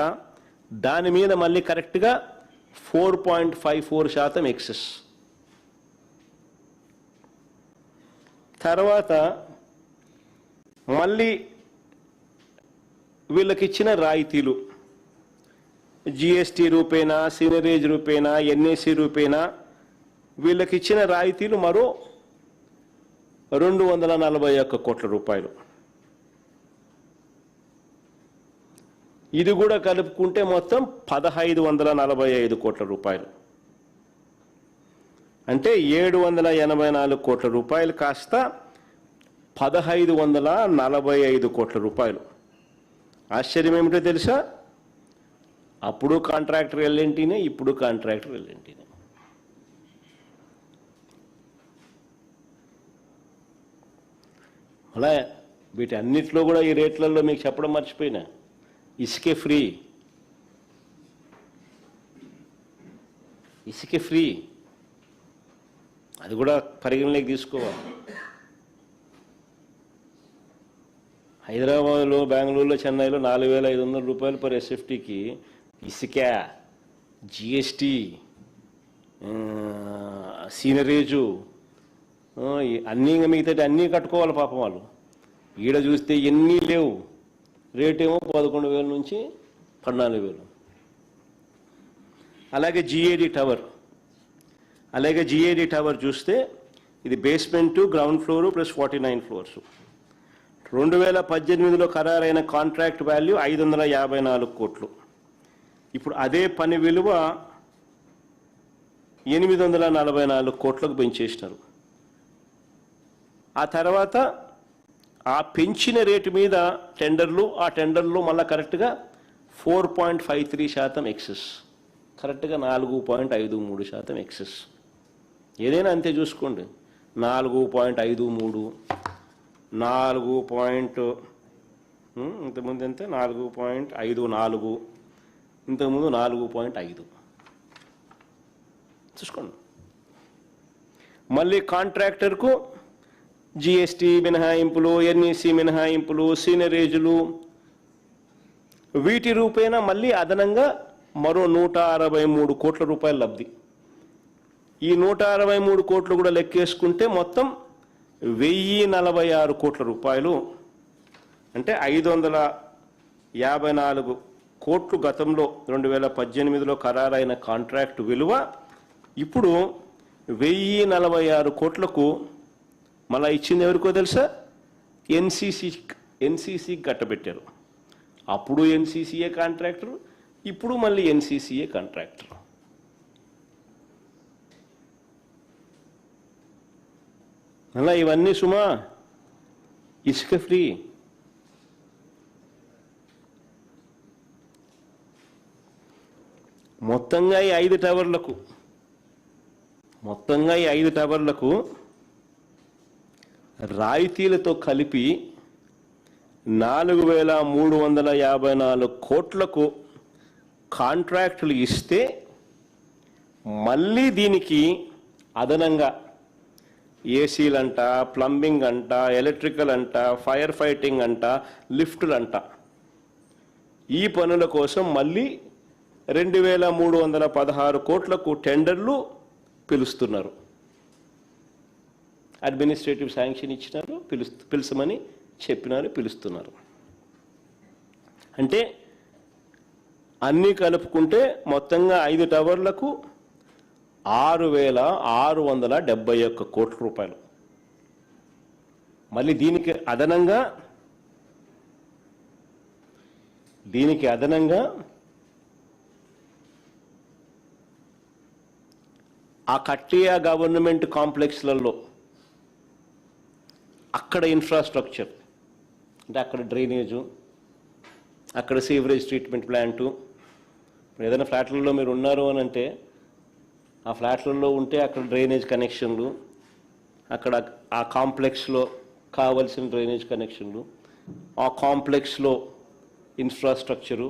దాని మీద మళ్ళీ కరెక్ట్గా 4.54% ఎక్సెస్. తర్వాత మళ్ళీ వీళ్ళకిచ్చిన రాయితీలు జిఎస్టీ రూపేనా, సీనరేజ్ రూపేనా, ఎన్ఏసి రూపేనా వీళ్ళకిచ్చిన రాయితీలు మరో 241 కోట్ల రూపాయలు. ఇది కూడా కలుపుకుంటే మొత్తం 1545 కోట్ల రూపాయలు. అంటే 784 కోట్ల రూపాయలు కాస్త 1545 కోట్ల రూపాయలు. ఆశ్చర్యం ఏమిటో తెలుసా? అప్పుడు కాంట్రాక్టర్ ఎల్ఎన్టీనే, ఇప్పుడు కాంట్రాక్టర్ ఎల్ఎన్టీనే. అలా వీటి అన్నిట్లో కూడా ఈ రేట్లలో మీకు చెప్పడం మర్చిపోయినా, ఇసుకే ఫ్రీ, ఇసుకే ఫ్రీ, అది కూడా పరిగణలోకి తీసుకోవాలి. హైదరాబాద్లో, బెంగళూరులో, చెన్నైలో 4500 రూపాయలు పర్ ఎస్ఎఫ్టీకి ఇసుక, జిఎస్టీ, సీనరేజు అన్నీ మిగతా అన్నీ కట్టుకోవాలి పాపం వాళ్ళు. ఈడ చూస్తే ఎన్ని లేవు, రేటేమో 11,000 నుంచి 14,000. అలాగే జిఏడి టవర్ చూస్తే ఇది basement, ground floor plus 49 floors. 2018లో ఖరారైన కాంట్రాక్ట్ వాల్యూ 554 కోట్లు. ఇప్పుడు అదే పని విలువ 844 కోట్లకు పెంచేసినారు. ఆ తర్వాత ఆ పెంచిన రేటు మీద టెండర్లు, ఆ టెండర్లు మళ్ళీ కరెక్ట్గా 4.53% ఎక్సెస్, కరెక్ట్గా 4.53% ఎక్సెస్. ఏదైనా అంతే చూసుకోండి. 4.53, 4 ఇంతకుముందు అంతే 4.54, ఇంతకుముందు 4.5 చూసుకోండి. మళ్ళీ కాంట్రాక్టర్కు జిఎస్టీ మినహాయింపులు, ఎన్ఈసి మినహాయింపులు, సీనరేజులు వీటి రూపేణా మళ్ళీ అదనంగా మరో 163 కోట్ల రూపాయలు లబ్ధి. ఈ 163 కోట్లు కూడా లెక్కేసుకుంటే మొత్తం 1046 కోట్ల రూపాయలు. అంటే 554 కోట్లు గతంలో 2018లో ఖరారైన కాంట్రాక్ట్ విలువ ఇప్పుడు 1046 కోట్లకు మళ్ళీ ఇచ్చింది ఎవరికో తెలుసా? ఎన్సీసీకి కట్టబెట్టారు. అప్పుడు ఎన్సీసీఏ కాంట్రాక్టర్, ఇప్పుడు మళ్ళీ ఎన్సీసీఏ కాంట్రాక్టర్. అలా ఇవన్నీ సుమా ఇసుక ఫ్రీ. మొత్తంగా ఈ 5 టవర్లకు రాయితీలతో కలిపి 4,354 కోట్లకు కాంట్రాక్టులు ఇస్తే మళ్ళీ దీనికి అదనంగా ఏసీలంట, ప్లంబింగ్ అంట, ఎలక్ట్రికల్ అంట, ఫైర్ ఫైటింగ్ అంట, లిఫ్టులు అంట, ఈ పనుల కోసం మళ్ళీ 2,316 కోట్లకు టెండర్లు పిలుస్తున్నారు. అడ్మినిస్ట్రేటివ్ శాంక్షన్ ఇచ్చినారు, పిలుచమని చెప్పినారు, పిలుస్తున్నారు. అంటే అన్నీ కలుపుకుంటే మొత్తంగా 5 టవర్లకు 6,671 కోట్ల రూపాయలు. మళ్ళీ దీనికి అదనంగా ఆ కట్టియా గవర్నమెంట్ కాంప్లెక్స్లలో అక్కడ ఇన్ఫ్రాస్ట్రక్చర్ అంటే అక్కడ డ్రైనేజు, అక్కడ సీవరేజ్ ట్రీట్మెంట్ ప్లాంటు. ఏదైనా ఫ్లాట్లలో మీరు ఉన్నారు అని అంటే ఆ ఫ్లాట్లలో ఉంటే అక్కడ డ్రైనేజ్ కనెక్షన్లు, అక్కడ ఆ కాంప్లెక్స్లో కావలసిన డ్రైనేజ్ కనెక్షన్లు, ఆ కాంప్లెక్స్లో ఇన్ఫ్రాస్ట్రక్చరు,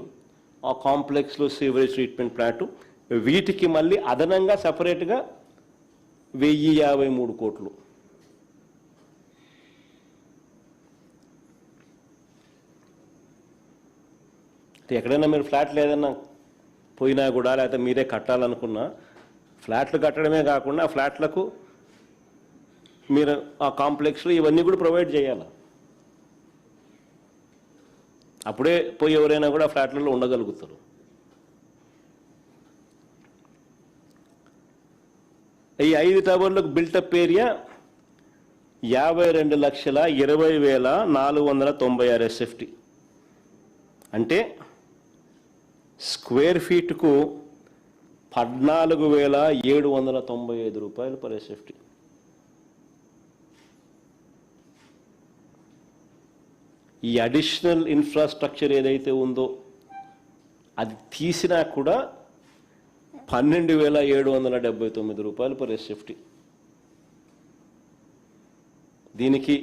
ఆ కాంప్లెక్స్లో సీవరేజ్ ట్రీట్మెంట్ ప్లాంటు, వీటికి మళ్ళీ అదనంగా సపరేట్గా 1,053 కోట్లు. ఎక్కడైనా మీరు ఫ్లాట్లు ఏదైనా పోయినా కూడా లేకపోతే మీరే కట్టాలనుకున్నా ఫ్లాట్లు కట్టడమే కాకుండా ఆ ఫ్లాట్లకు మీరు ఆ కాంప్లెక్స్లో ఇవన్నీ కూడా ప్రొవైడ్ చేయాలి. అప్పుడే పోయి ఎవరైనా కూడా ఫ్లాట్లలో ఉండగలుగుతారు. ఈ 5 టవర్లకు బిల్టప్ ఏరియా 52,20,496 SFT. అంటే స్క్వేర్ ఫీట్కు 14,795 రూపాయలు పర్ SFT. ఈ అడిషనల్ ఇన్ఫ్రాస్ట్రక్చర్ ఏదైతే ఉందో అది తీసినా కూడా 12,779 రూపాయలు పర్ SFT. దీనికి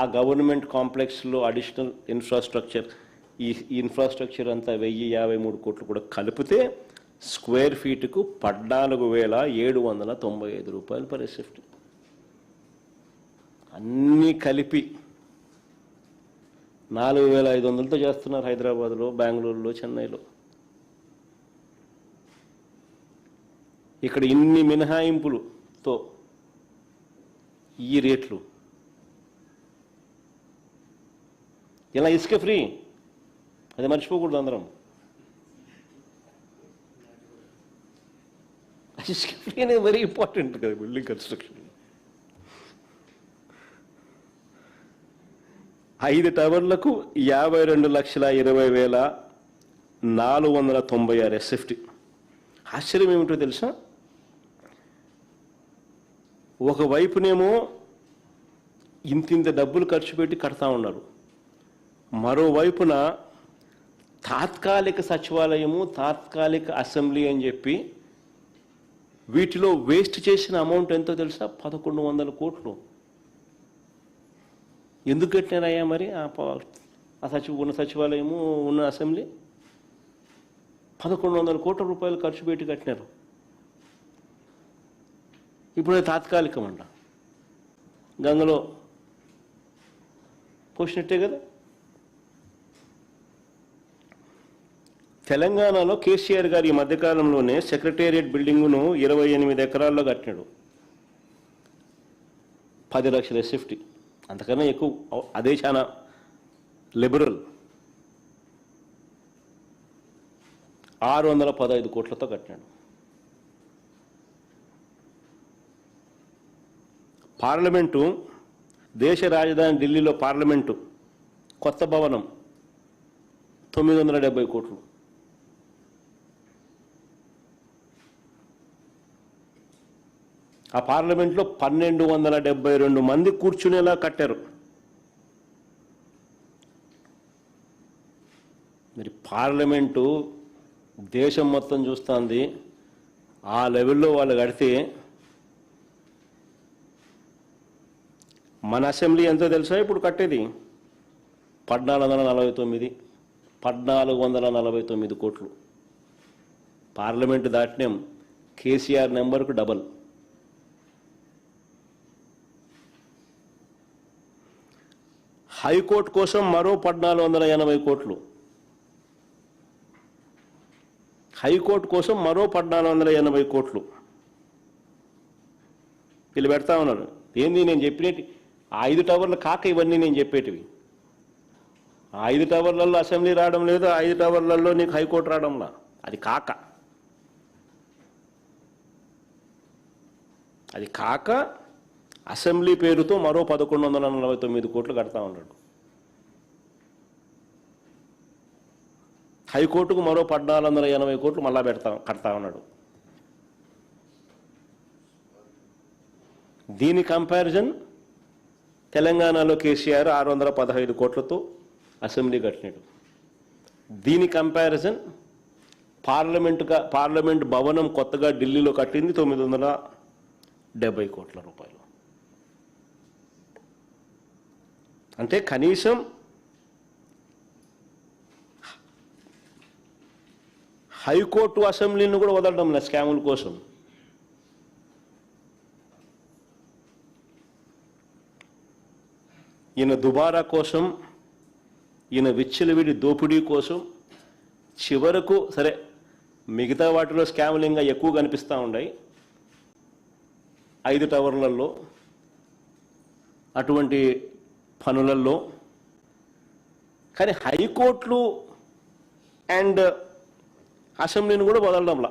ఆ గవర్నమెంట్ కాంప్లెక్స్లో అడిషనల్ ఇన్ఫ్రాస్ట్రక్చర్, ఈ ఇన్ఫ్రాస్ట్రక్చర్ అంతా 1,053 కోట్లు కూడా కలిపితే స్క్వేర్ ఫీట్కు 14,795 రూపాయలు పర్ SFT. అన్నీ కలిపి 4,500తో చేస్తున్నారు హైదరాబాద్లో, బెంగళూరులో, చెన్నైలో. ఇక్కడ ఇన్ని మినహాయింపులతో ఈ రేట్లు. ఇలా ఇసుక ఫ్రీ, అది మర్చిపోకూడదు అందరం. ఇసుక ఫ్రీ అనేది వెరీ ఇంపార్టెంట్ కదా బిల్డింగ్ కన్స్ట్రక్షన్. 5 టవర్లకు 52,20,496 SFT. ఆశ్చర్యం ఏమిటో తెలుసా, ఒకవైపునేమో ఇంతింత డబ్బులు ఖర్చు పెట్టి కడతా ఉన్నారు, మరోవైపున తాత్కాలిక సచివాలయము, తాత్కాలిక అసెంబ్లీ అని చెప్పి వీటిలో వేస్ట్ చేసిన అమౌంట్ ఎంతో తెలుసా? 1,100 కోట్లు. ఎందుకు కట్టినారయ్యా మరి ఉన్న సచివాలయము, ఉన్న అసెంబ్లీ? 1,100 కోట్ల రూపాయలు ఖర్చు పెట్టి కట్టినారు. ఇప్పుడు అది తాత్కాలికం అంట, గంగలో పోసినట్టే కదా. తెలంగాణలో కేసీఆర్ గారు ఈ మధ్యకాలంలోనే సెక్రటేరియట్ బిల్డింగును 28 ఎకరాల్లో కట్టినాడు, 10 లక్షల SFT. అంతకన్నా ఎక్కువ, అదే చాలా లిబరల్. 615 కోట్లతో కట్టినాడు. పార్లమెంటు, దేశ రాజధాని ఢిల్లీలో పార్లమెంటు కొత్త భవనం 970 కోట్లు. ఆ పార్లమెంట్లో 1272 మంది కూర్చునేలా కట్టారు. మరి పార్లమెంటు దేశం మొత్తం చూస్తుంది. ఆ లెవెల్లో వాళ్ళు కడితే మన అసెంబ్లీ ఎంతో తెలుసా ఇప్పుడు కట్టేది? 1449 కోట్లు. పార్లమెంటు దాటినాం, కేసీఆర్ నెంబర్కు డబల్. హైకోర్టు కోసం మరో 1480 కోట్లు. హైకోర్టు కోసం మరో 1480 కోట్లు వీళ్ళు పెడతా ఉన్నారు. ఏంది నేను చెప్పినట్టు 5 టవర్లు కాక ఇవన్నీ నేను చెప్పేటివి. 5 టవర్లలో అసెంబ్లీ రావడం లేదు, 5 టవర్లలో నీకు హైకోర్టు రావడంలా, అది కాక అసెంబ్లీ పేరుతో మరో 1149 కోట్లు కడతా ఉన్నాడు. హైకోర్టుకు మరో 1480 కోట్లు మళ్ళా కడతా ఉన్నాడు. దీని కంపారిజన్ తెలంగాణలో కేసీఆర్ 615 కోట్లతో అసెంబ్లీ కట్టినాడు. దీని కంపారిజన్ పార్లమెంట్ భవనం కొత్తగా ఢిల్లీలో కట్టింది 970 కోట్ల రూపాయలు. అంటే కనీసం హైకోర్టు అసెంబ్లీని కూడా వదలడం లేదు స్కాముల కోసం. ఈయన దుబారా కోసం, ఈయన విచ్చలవిడి దోపిడీ కోసం చివరకు సరే మిగతా వాటిలో స్కాములు ఇంకా ఎక్కువ కనిపిస్తూ ఉన్నాయి 5 టవర్లలో అటువంటి పనులలో. కానీ హైకోర్టులు అండ్ అసెంబ్లీని కూడా వదలడంలా,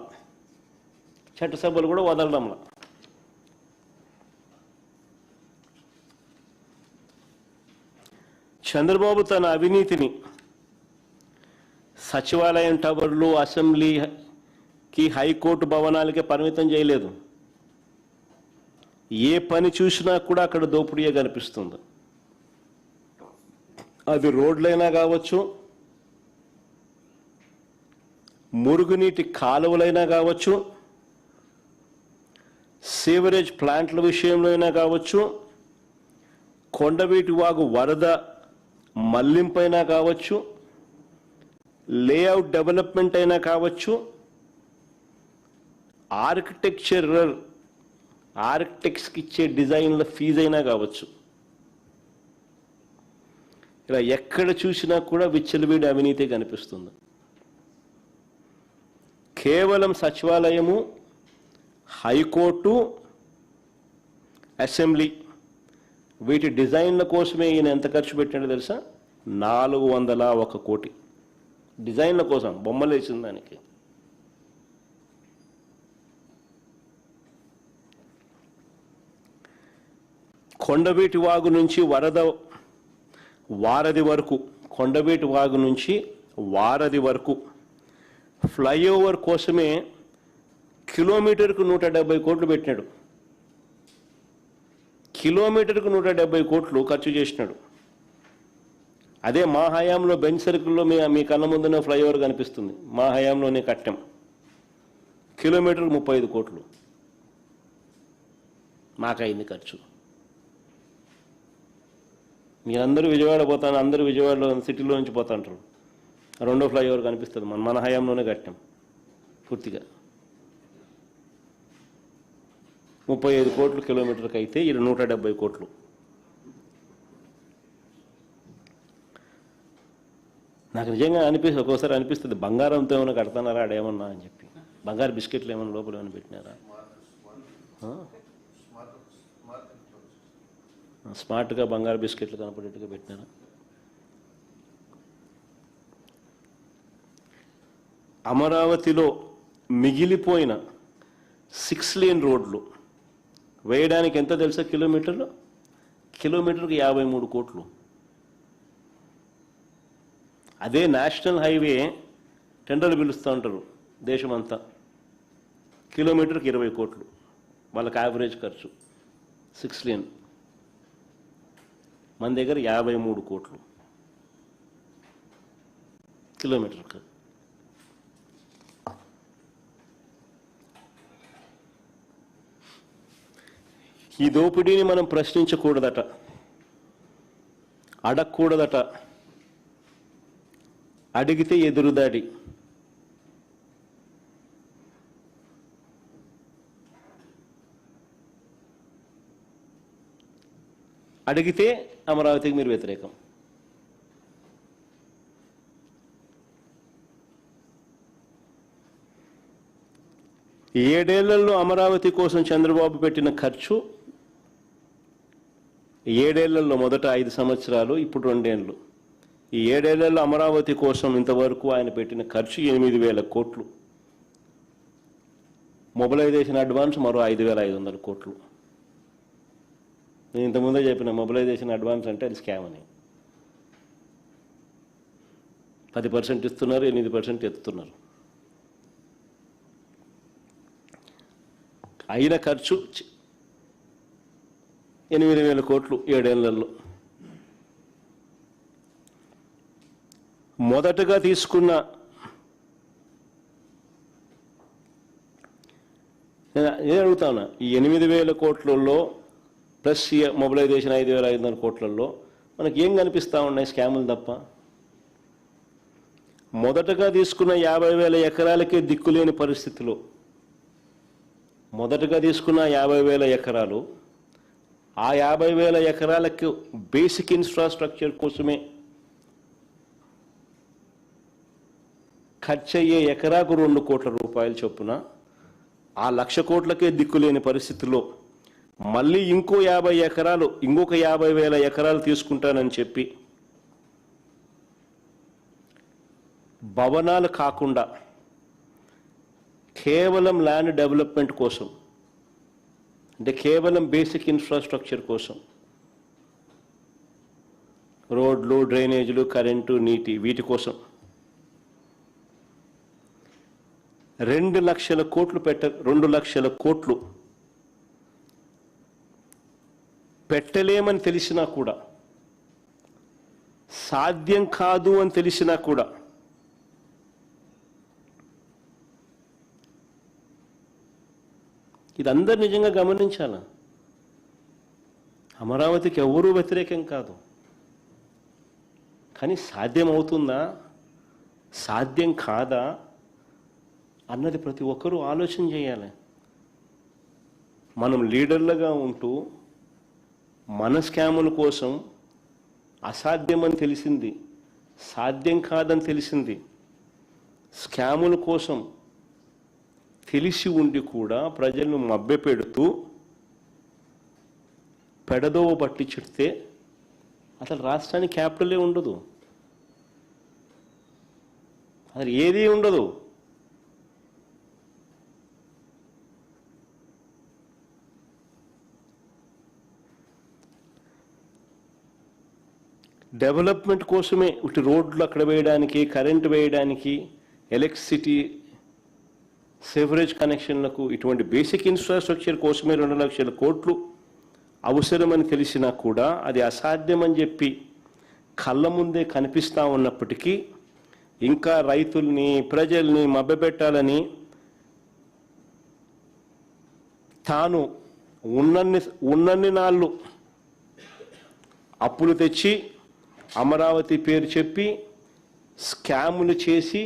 చట్టసభలు కూడా వదలడంలా. చంద్రబాబు తన అవినీతిని సచివాలయం టవర్లు, అసెంబ్లీకి, హైకోర్టు భవనాలకే పరిమితం చేయలేదు. ఏ పని చూసినా కూడా అక్కడ దోపిడీయే కనిపిస్తుంది. అది రోడ్లైనా కావచ్చు, మురుగునీటి కాలువలైనా కావచ్చు, సీవరేజ్ ప్లాంట్ల విషయంలో అయినా కావచ్చు, కొండవీటి వాగు వరద మళ్లింపైనా కావచ్చు, లేఅవుట్ డెవలప్మెంట్ అయినా కావచ్చు, ఆర్కిటెక్ట్స్కి ఇచ్చే డిజైన్ల ఫీజు అయినా కావచ్చు, ఇలా ఎక్కడ చూసినా కూడా విచ్చలవిడి అవినీతి కనిపిస్తుంది. కేవలం సచివాలయము, హైకోర్టు, అసెంబ్లీ వీటి డిజైన్ల కోసమే ఈయన ఎంత ఖర్చు పెట్టాడో తెలుసా? 401 కోటి డిజైన్ల కోసం, బొమ్మలు వేసిన దానికి. కొండవీటి వాగు నుంచి వారధి వరకు, కొండవీటి వాగు నుంచి వారధి వరకు ఫ్లైఓవర్ కోసమే కిలోమీటర్కు 170 కోట్లు పెట్టినాడు. కిలోమీటర్కు 170 కోట్లు ఖర్చు చేసినాడు. అదే మా హయాంలో బెంచ్ సర్కిల్లో మీ కళ్ళ ముందునే ఫ్లైఓవర్ కనిపిస్తుంది. మా హయాంలోనే కట్టాం. కిలోమీటర్కు 35 కోట్లు మాకైంది ఖర్చు. మీరందరూ విజయవాడ పోతాను, అందరూ విజయవాడలో సిటీలో నుంచి పోతాంటారు. రెండో ఫ్లైఓవర్ కనిపిస్తుంది. మన హయాంలోనే కట్టాం పూర్తిగా. 35 కోట్లు కిలోమీటర్కి అయితే ఇది 170 కోట్లు. నాకు నిజంగా ఒక్కోసారి అనిపిస్తుంది బంగారంతో ఏమైనా కడతానారా ఆడేమన్నా అని చెప్పి. బంగారు బిస్కెట్లు ఏమైనా లోపల ఏమైనా పెట్టినారా? స్మార్ట్గా బంగారు బిస్కెట్లు కనపడేట్టుగా పెట్టినారా? అమరావతిలో మిగిలిపోయిన 6 లేన్ రోడ్లు వేయడానికి ఎంత తెలుసా? కిలోమీటర్కు 53 కోట్లు. అదే నేషనల్ హైవే టెండర్లు పిలుస్తూ ఉంటారు దేశమంతా, కిలోమీటర్కి 20 కోట్లు వాళ్ళకి యావరేజ్ ఖర్చు, 6 లేన్. మన దగ్గర 53 కోట్లు కిలోమీటర్కి. ఈ దోపిడీని మనం ప్రశ్నించకూడదట, అడగకూడదట, అడిగితే ఎదురుదాడి. అడిగితే అమరావతికి మీరు వ్యతిరేకం. ఏడేళ్లలో అమరావతి కోసం చంద్రబాబు పెట్టిన ఖర్చు, ఏడేళ్లలో మొదట 5 సంవత్సరాలు, ఇప్పుడు 2 ఏళ్ళు. ఈ 7 ఏళ్లలో అమరావతి కోసం ఇంతవరకు ఆయన పెట్టిన ఖర్చు 8,000 కోట్లు. మొబిలైజేషన్ అడ్వాన్స్ మరో 5,500 కోట్లు. నేను ఇంతకుముందే చెప్పిన మొబిలైజేషన్ అడ్వాన్స్ అంటే అది స్కామ్ అని. 10% ఇస్తున్నారు, 8% ఎత్తుతున్నారు. అయిన ఖర్చు 8,000 కోట్లు 7 ఏళ్లలో. మొదటగా తీసుకున్న నేను అడుగుతాను, ఈ 8,000 కోట్లలో ప్లస్ మొబిలైజేషన్ 5,500 కోట్లలో మనకి ఏం కనిపిస్తూ ఉన్నాయి? స్కాములు తప్ప. మొదటగా తీసుకున్న 50,000 ఎకరాలకే దిక్కులేని పరిస్థితిలో, మొదటగా తీసుకున్న 50,000 ఎకరాలు, ఆ 50,000 ఎకరాలకు బేసిక్ ఇన్ఫ్రాస్ట్రక్చర్ కోసమే ఖర్చు అయ్యే ఎకరాకు 2 కోట్ల రూపాయలు చొప్పున, ఆ 1,00,000 కోట్లకే దిక్కులేని పరిస్థితిలో మళ్ళీ ఇంకో 50 ఎకరాలు, ఇంకొక 50,000 ఎకరాలు తీసుకుంటానని చెప్పి భవనాలు కాకుండా కేవలం ల్యాండ్ డెవలప్మెంట్ కోసం, అంటే కేవలం బేసిక్ ఇన్ఫ్రాస్ట్రక్చర్ కోసం, రోడ్లు, డ్రైనేజీలు, కరెంటు, నీటి, వీటి కోసం 2 లక్షల కోట్లు 2 లక్షల కోట్లు పెట్టలేమని తెలిసినా కూడా, సాధ్యం కాదు అని తెలిసినా కూడా ఇదందరూ నిజంగా గమనించాల. అమరావతికి ఎవరూ వ్యతిరేకం కాదు, కానీ సాధ్యం అవుతుందా, సాధ్యం కాదా అన్నది ప్రతి ఒక్కరూ ఆలోచన చేయాలి. మనం లీడర్లుగా ఉంటూ మన స్కాముల కోసం అసాధ్యమని తెలిసింది, సాధ్యం కాదని తెలిసింది, స్కాముల కోసం తెలిసి ఉండి కూడా ప్రజలను మభ్యపెడుతూ పెడదోవ పట్టించితే అసలు రాష్ట్రానికి క్యాపిటలే ఉండదు, అసలు ఏదీ ఉండదు. డెవలప్మెంట్ కోసమే ఇటు రోడ్లు అక్కడ వేయడానికి, కరెంటు వేయడానికి, ఎలక్ట్రిసిటీ, సేవరేజ్ కనెక్షన్లకు, ఇటువంటి బేసిక్ ఇన్ఫ్రాస్ట్రక్చర్ కోసమే 2 లక్షల కోట్లు అవసరమని తెలిసినా కూడా అది అసాధ్యమని చెప్పి కళ్ళ ముందే కనిపిస్తూ ఉన్నప్పటికీ ఇంకా రైతుల్ని, ప్రజల్ని మభ్యపెట్టాలని తాను ఉన్నన్ని నాళ్ళు అప్పులు తెచ్చి అమరావతి పేరు చెప్పి స్కాములు చేసి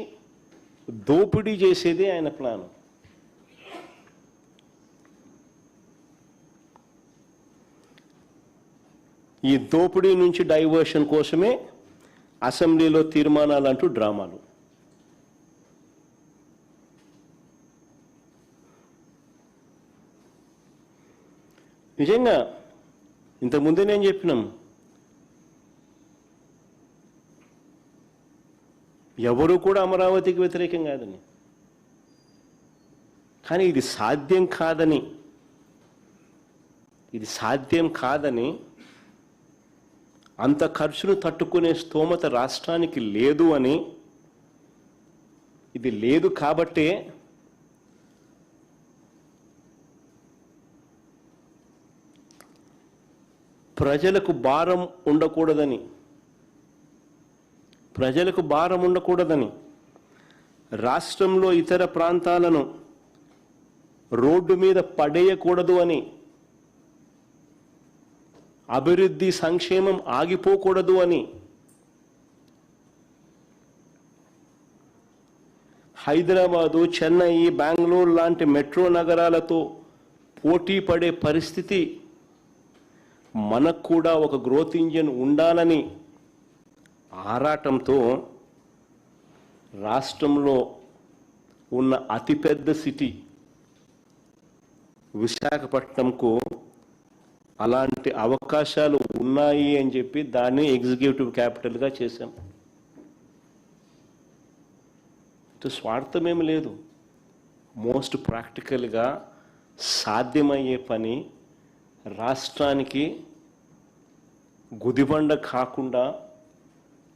దోపిడీ చేసేది ఆయన ప్లాన్. ఈ దోపిడీ నుంచి డైవర్షన్ కోసమే అసెంబ్లీలో తీర్మానాలు అంటూ డ్రామాలు. నిజంగా ఇంతకుముందే నేను చెప్పినాం, ఎవరు కూడా అమరావతికి వ్యతిరేకం కాదని, కానీ ఇది సాధ్యం కాదని అంత ఖర్చును తట్టుకునే స్తోమత రాష్ట్రానికి లేదు అని, ఇది లేదు కాబట్టే ప్రజలకు భారం ఉండకూడదని రాష్ట్రంలో ఇతర ప్రాంతాలను రోడ్డు మీద పడేయకూడదు అని, అభివృద్ధి సంక్షేమం ఆగిపోకూడదు అని హైదరాబాదు, చెన్నై, బెంగళూరు లాంటి మెట్రో నగరాలతో పోటీ పడే పరిస్థితి మనకు కూడా ఒక గ్రోత్ ఇంజిన్ ఉండాలని ఆరాటంతో రాష్ట్రంలో ఉన్న అతిపెద్ద సిటీ విశాఖపట్నంకు అలాంటి అవకాశాలు ఉన్నాయి అని చెప్పి దాన్ని ఎగ్జిక్యూటివ్ క్యాపిటల్గా చేశాం. స్వార్థమేమి లేదు. మోస్ట్ ప్రాక్టికల్గా సాధ్యమయ్యే పని, రాష్ట్రానికి గుదిబండ కాకుండా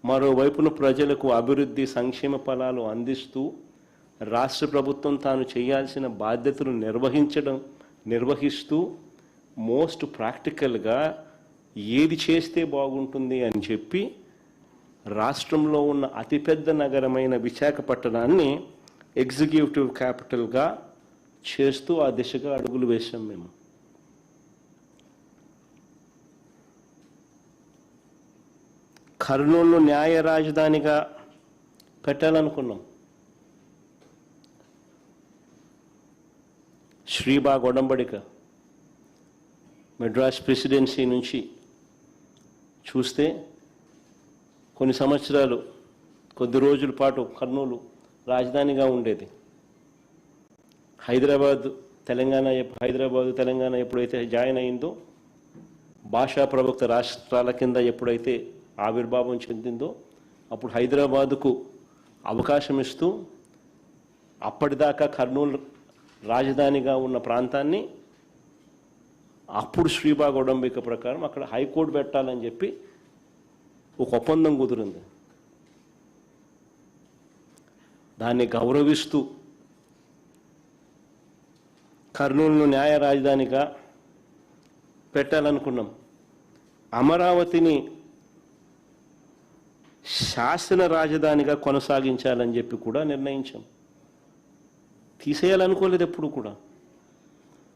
మరోవైపున ప్రజలకు అభివృద్ధి సంక్షేమ ఫలాలు అందిస్తూ రాష్ట్ర ప్రభుత్వం తాను చేయాల్సిన బాధ్యతలు నిర్వహిస్తూ మోస్ట్ ప్రాక్టికల్గా ఏది చేస్తే బాగుంటుంది అని చెప్పి రాష్ట్రంలో ఉన్న అతిపెద్ద నగరమైన విశాఖపట్నాన్ని ఎగ్జిక్యూటివ్ క్యాపిటల్గా చేస్తూ ఆ దిశగా అడుగులు వేశాం. మేము కర్నూలును న్యాయ రాజధానిగా పెట్టాలనుకున్నాం. శ్రీబాగ్ ఒడంబడిక మెడ్రాస్ ప్రెసిడెన్సీ నుంచి చూస్తే కొన్ని సంవత్సరాలు, కొద్ది రోజుల పాటు కర్నూలు రాజధానిగా ఉండేది. హైదరాబాదు తెలంగాణ ఎప్పుడైతే జాయిన్ అయిందో, భాషా ప్రవక్త రాష్ట్రాల కింద ఎప్పుడైతే ఆవిర్భావం చెందిందో, అప్పుడు హైదరాబాదుకు అవకాశం ఇస్తూ అప్పటిదాకా కర్నూలు రాజధానిగా ఉన్న ప్రాంతాన్ని అప్పుడు శ్రీబాగ్ ఒడంబిక ప్రకారం అక్కడ హైకోర్టు పెట్టాలని చెప్పి ఒక ఒప్పందం కుదిరింది. దాన్ని గౌరవిస్తూ కర్నూలును న్యాయ రాజధానిగా పెట్టాలనుకున్నాం. అమరావతిని శాసన రాజధానిగా కొనసాగించాలని చెప్పి కూడా నిర్ణయించాం. తీసేయాలనుకోలేదు ఎప్పుడు కూడా.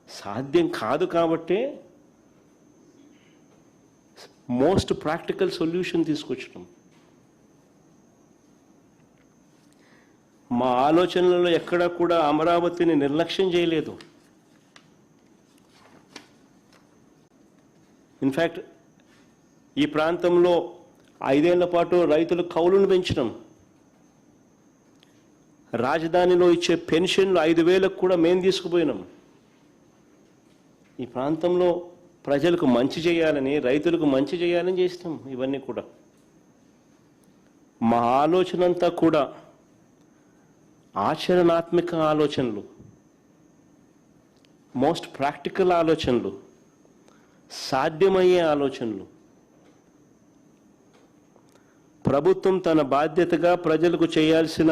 సాధ్యం కాదు కాబట్టే మోస్ట్ ప్రాక్టికల్ సొల్యూషన్ తీసుకొచ్చడం. మా ఆలోచనలలో ఎక్కడా కూడా అమరావతిని నిర్లక్ష్యం చేయలేదు. ఇన్ఫ్యాక్ట్ ఈ ప్రాంతంలో 5 ఏళ్ల పాటు రైతులు కౌలును పెంచడం, రాజధానిలో ఇచ్చే పెన్షన్లు 5,000 కూడా మేము తీసుకుపోయినాం. ఈ ప్రాంతంలో ప్రజలకు మంచి చేయాలని, రైతులకు మంచి చేయాలని చేస్తాం. ఇవన్నీ కూడా మా ఆలోచన అంతా కూడా ఆచరణాత్మక ఆలోచనలు, మోస్ట్ ప్రాక్టికల్ ఆలోచనలు, సాధ్యమయ్యే ఆలోచనలు. ప్రభుత్వం తన బాధ్యతగా ప్రజలకు చేయాల్సిన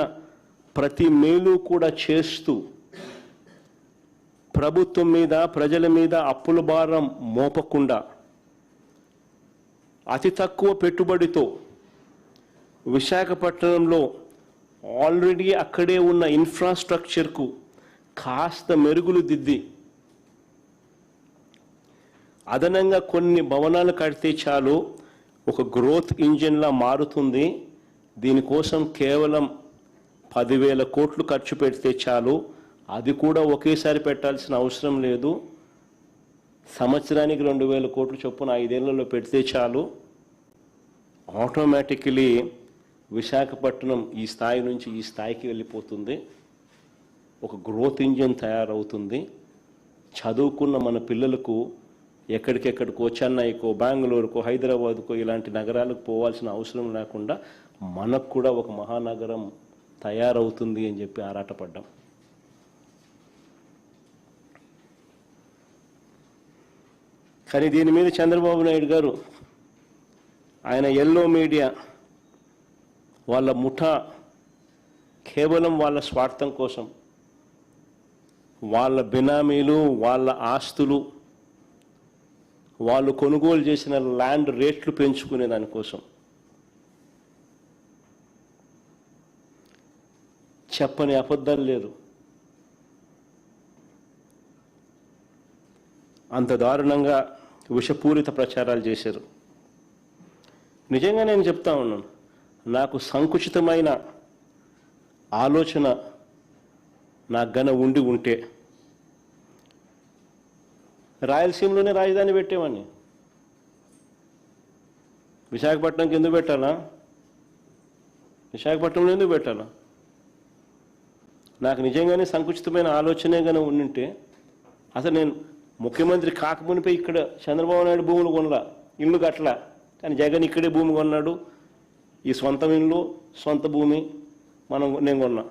ప్రతి మేలు కూడా చేస్తూ, ప్రభుత్వం మీద, ప్రజల మీద అప్పుల భారం మోపకుండా అతి తక్కువ పెట్టుబడితో విశాఖపట్నంలో ఆల్రెడీ అక్కడే ఉన్న ఇన్ఫ్రాస్ట్రక్చర్కు కాస్త మెరుగులు దిద్ది అదనంగా కొన్ని భవనాలు కడితే చాలు ఒక గ్రోత్ ఇంజిన్లా మారుతుంది. దీనికోసం కేవలం 10,000 కోట్లు ఖర్చు పెడితే చాలు. అది కూడా ఒకేసారి పెట్టాల్సిన అవసరం లేదు. సంవత్సరానికి 2,000 కోట్లు చొప్పున 5 ఏళ్లలో పెడితే చాలు. ఆటోమేటికలీ విశాఖపట్నం ఈ స్థాయి నుంచి ఈ స్థాయికి వెళ్ళిపోతుంది. ఒక గ్రోత్ ఇంజిన్ తయారవుతుంది. చదువుకున్న మన పిల్లలకు ఎక్కడికెక్కడికో, చెన్నైకో, బెంగళూరుకో, హైదరాబాదుకో ఇలాంటి నగరాలకు పోవాల్సిన అవసరం లేకుండా మనకు కూడా ఒక మహానగరం తయారవుతుంది అని చెప్పి ఆరాటపడ్డాం. కానీ దీని మీద చంద్రబాబు నాయుడు గారు ఆయన ఎల్లో మీడియా వాళ్ళ ముఠా కేవలం వాళ్ళ స్వార్థం కోసం వాళ్ళ బినామీలు, వాళ్ళ ఆస్తులు, వాళ్ళు కొనుగోలు చేసిన ల్యాండ్ రేట్లు పెంచుకునే దానికోసం చెప్పని అబద్ధాలు లేదు. అంత దారుణంగా విషపూరిత ప్రచారాలు చేశారు. నిజంగా నేను చెప్తా ఉన్నాను, నాకు సంకుచితమైన ఆలోచన నాకు గన ఉంటే రాయలసీమలోనే రాజధాని పెట్టేవాడిని. విశాఖపట్నంకి ఎందుకు పెట్టాలా? విశాఖపట్నంలో ఎందుకు పెట్టాలా? నాకు నిజంగానే సంకుచితమైన ఆలోచనే కనుక ఉండింటే అసలు నేను ముఖ్యమంత్రి కాకమునిపై ఇక్కడ చంద్రబాబు నాయుడు భూములు కొనలా, ఇల్లు కట్టలా. కానీ జగన్ ఇక్కడే భూమి కొన్నాడు. ఈ సొంత ఇల్లు, సొంత భూమి నేను కొన్నా.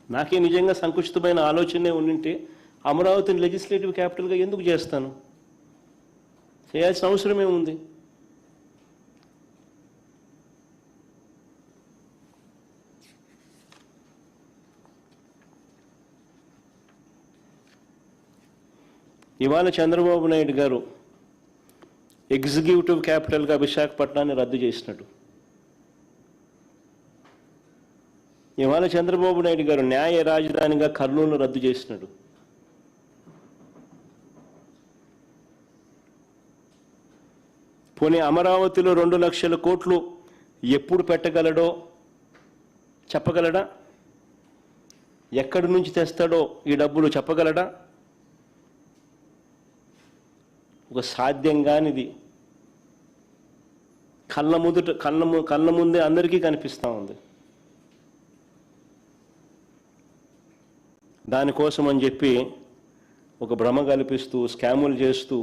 నాకే నిజంగా సంకుచితమైన ఆలోచనే ఉండింటే అమరావతిని లెజిస్లేటివ్ క్యాపిటల్గా ఎందుకు చేస్తాను? చేయాల్సిన అవసరం ఏముంది? ఇవాళ చంద్రబాబు నాయుడు గారు ఎగ్జిక్యూటివ్ క్యాపిటల్గా విశాఖపట్నాన్ని రద్దు చేసినట్టు, ఇవాళ చంద్రబాబు నాయుడు గారు న్యాయ రాజధానిగా కర్నూలు రద్దు చేసినాడు. పోనీ అమరావతిలో 2 లక్షల కోట్లు ఎప్పుడు పెట్టగలడో చెప్పగలడా? ఎక్కడి నుంచి తెస్తాడో ఈ డబ్బులు చెప్పగలడా? ఒక సాధ్యం కానిది కళ్ళ ముందే అందరికీ కనిపిస్తూ ఉంది. దానికోసం అని చెప్పి ఒక భ్రమ కల్పిస్తూ స్కాములు చేస్తూ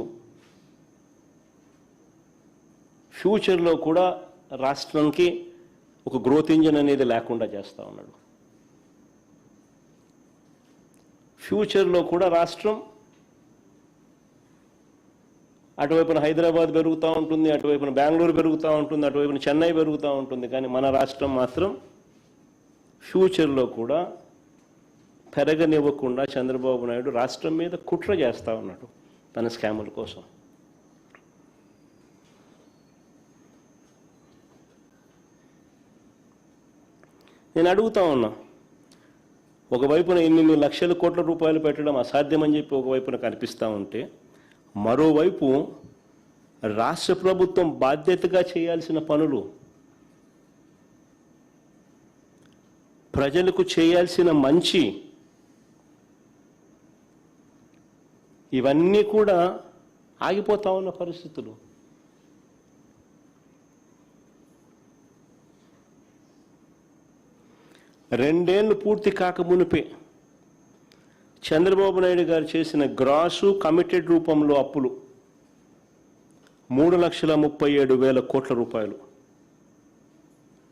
ఫ్యూచర్లో కూడా రాష్ట్రానికి ఒక గ్రోత్ ఇంజిన్ అనేది లేకుండా చేస్తూ ఉన్నాడు. ఫ్యూచర్లో కూడా రాష్ట్రం అటువైపున హైదరాబాద్ పెరుగుతూ ఉంటుంది, అటువైపున బెంగళూరు పెరుగుతూ ఉంటుంది, అటువైపున చెన్నై పెరుగుతూ ఉంటుంది. కానీ మన రాష్ట్రం మాత్రం ఫ్యూచర్లో కూడా పెరగనివ్వకుండా చంద్రబాబు నాయుడు రాష్ట్రం మీద కుట్ర చేస్తూ ఉన్నాడు తన స్కాముల కోసం. నేను అడుగుతా ఉన్నా, ఒకవైపున ఇన్ని లక్షల కోట్ల రూపాయలు పెట్టడం అసాధ్యమని చెప్పి ఒకవైపున కనిపిస్తూ ఉంటే, మరోవైపు రాష్ట్ర ప్రభుత్వం బాధ్యతగా చేయాల్సిన పనులు, ప్రజలకు చేయాల్సిన మంచి, ఇవన్నీ కూడా ఆగిపోతా ఉన్న పరిస్థితులు. రెండేళ్లు పూర్తి కాకమునిపే చంద్రబాబు నాయుడు గారు చేసిన గ్రాసు కమిటెడ్ రూపంలో అప్పులు 3,37,000 కోట్ల రూపాయలు.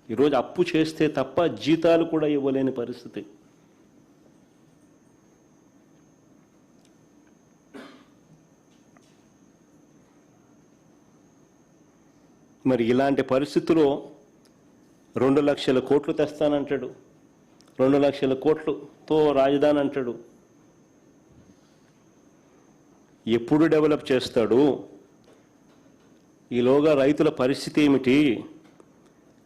ఈరోజు అప్పు చేస్తే తప్ప జీతాలు కూడా ఇవ్వలేని పరిస్థితి. మరి ఇలాంటి పరిస్థితుల్లో 2 లక్షల కోట్లు తెస్తానంటాడు, 2 లక్షల కోట్లతో రాజధాని అంటాడు. ఎప్పుడు డెవలప్ చేస్తాడు? ఈలోగా రైతుల పరిస్థితి ఏమిటి?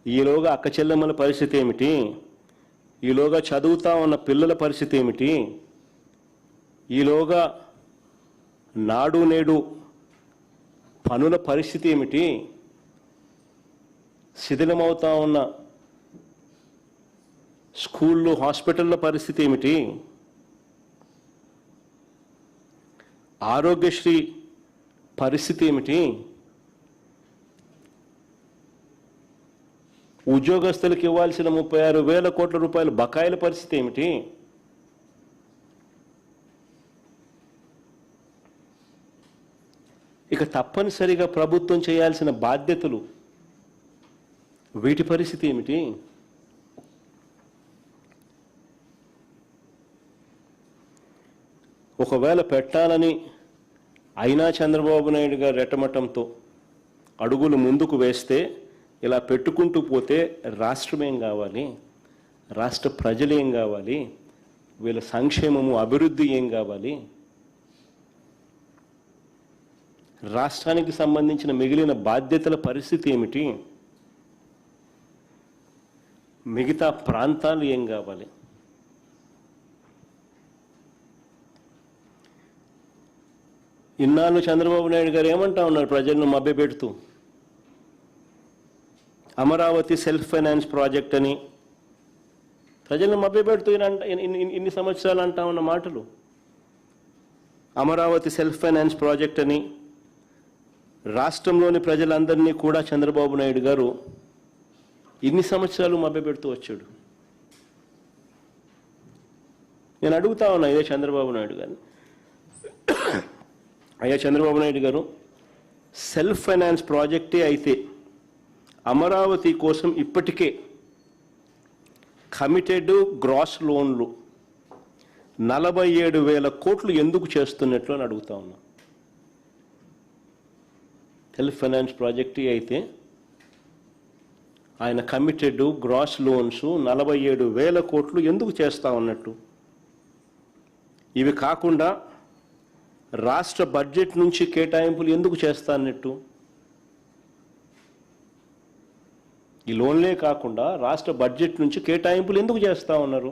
ఈలోగా అక్క చెల్లెమ్మల పరిస్థితి ఏమిటి? ఈలోగా చదువుతా ఉన్న పిల్లల పరిస్థితి ఏమిటి? ఈలోగా నాడు నేడు పనుల పరిస్థితి ఏమిటి? శిథిలమవుతా ఉన్న స్కూళ్ళు, హాస్పిటళ్ళ పరిస్థితి ఏమిటి? ఆరోగ్యశ్రీ పరిస్థితి ఏమిటి? ఉద్యోగస్తులకు ఇవ్వాల్సిన 36,000 కోట్ల రూపాయల బకాయిల పరిస్థితి ఏమిటి? ఇక తప్పనిసరిగా ప్రభుత్వం చేయాల్సిన బాధ్యతలు, వీటి పరిస్థితి ఏమిటి? ఒకవేళ పెట్టాలని అయినా చంద్రబాబు నాయుడు గారు రెట్టమట్టంతో అడుగులు ముందుకు వేస్తే ఇలా పెట్టుకుంటూ పోతే రాష్ట్రం ఏం కావాలి, రాష్ట్ర ప్రజలు ఏం కావాలి, వీళ్ళ సంక్షేమము అభివృద్ధి ఏం కావాలి, రాష్ట్రానికి సంబంధించిన మిగిలిన బాధ్యతల పరిస్థితి ఏమిటి, మిగతా ప్రాంతాలు ఏం కావాలి? ఇన్నాళ్ళు చంద్రబాబు నాయుడు గారు ఏమంటా ఉన్నారు ప్రజలను మభ్యపెడుతూ? అమరావతి సెల్ఫ్ ఫైనాన్స్ ప్రాజెక్ట్ అని ప్రజలను మభ్యపెడుతూ ఇన్ని సంవత్సరాలు అంటా ఉన్న మాటలు. అమరావతి సెల్ఫ్ ఫైనాన్స్ ప్రాజెక్ట్ అని రాష్ట్రంలోని ప్రజలందరినీ కూడా చంద్రబాబు నాయుడు గారు ఇన్ని సంవత్సరాలు మభ్యపెడుతూ వచ్చాడు. నేను అడుగుతా ఉన్నా ఇదే చంద్రబాబు నాయుడు గారిని, అయ్యా చంద్రబాబు నాయుడు గారు, సెల్ఫ్ ఫైనాన్స్ ప్రాజెక్టే అయితే అమరావతి కోసం ఇప్పటికే కమిటెడ్ గ్రాస్ లోన్లు 47,000 కోట్లు ఎందుకు చేస్తున్నట్లు అని అడుగుతా ఉన్నా. సెల్ఫ్ ఫైనాన్స్ ప్రాజెక్టే అయితే ఆయన కమిటెడ్ గ్రాస్ లోన్స్ 47,000 కోట్లు ఎందుకు చేస్తా ఉన్నట్టు? ఇవి కాకుండా రాష్ట్ర బడ్జెట్ నుంచి కేటాయింపులు ఎందుకు చేస్తా అన్నట్టు? ఈ లోన్లే కాకుండా రాష్ట్ర బడ్జెట్ నుంచి కేటాయింపులు ఎందుకు చేస్తా ఉన్నారు?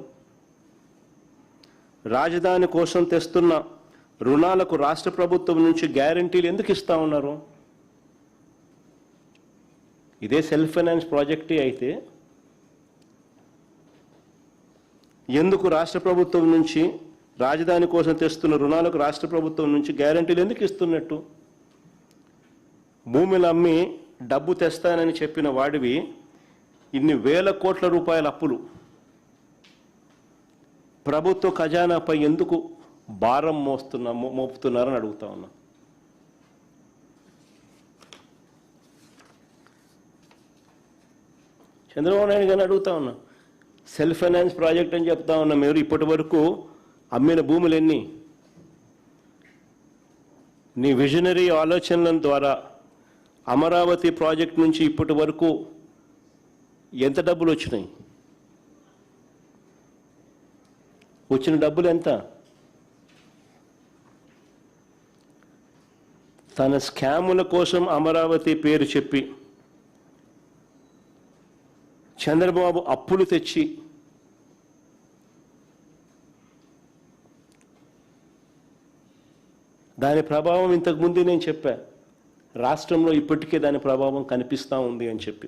రాజధాని కోసం తెస్తున్న రుణాలకు రాష్ట్ర ప్రభుత్వం నుంచి గ్యారంటీలు ఎందుకు ఇస్తా ఉన్నారు? ఇదే సెల్ఫ్ ఫైనాన్స్ ప్రాజెక్టే అయితే ఎందుకు రాష్ట్ర ప్రభుత్వం నుంచి రాజధాని కోసం తెస్తున్న రుణాలకు రాష్ట్ర ప్రభుత్వం నుంచి గ్యారంటీలు ఎందుకు ఇస్తున్నట్టు? భూమిని అమ్మి డబ్బు తెస్తానని చెప్పిన వాడివి ఇన్ని వేల కోట్ల రూపాయల అప్పులు ప్రభుత్వ ఖజానాపై ఎందుకు భారం మోపుతున్నారని అడుగుతా ఉన్నా. చంద్రబాబు నాయుడు గారిని అడుగుతా ఉన్నా, సెల్ఫ్ ఫైనాన్స్ ప్రాజెక్ట్ అని చెప్తా ఉన్నా, మీరు ఇప్పటి వరకు అమ్మిన భూములు ఎన్ని? నీ విజనరీ ఆలోచనల ద్వారా అమరావతి ప్రాజెక్ట్ నుంచి ఇప్పటి వరకు ఎంత డబ్బులు వచ్చినాయి? వచ్చిన డబ్బులు ఎంత? తన స్కాముల కోసం అమరావతి పేరు చెప్పి చంద్రబాబు అప్పులు తెచ్చి దాని ప్రభావం ఇంతకుముందే నేను చెప్పా, రాష్ట్రంలో ఇప్పటికే దాని ప్రభావం కనిపిస్తూ ఉంది అని చెప్పి.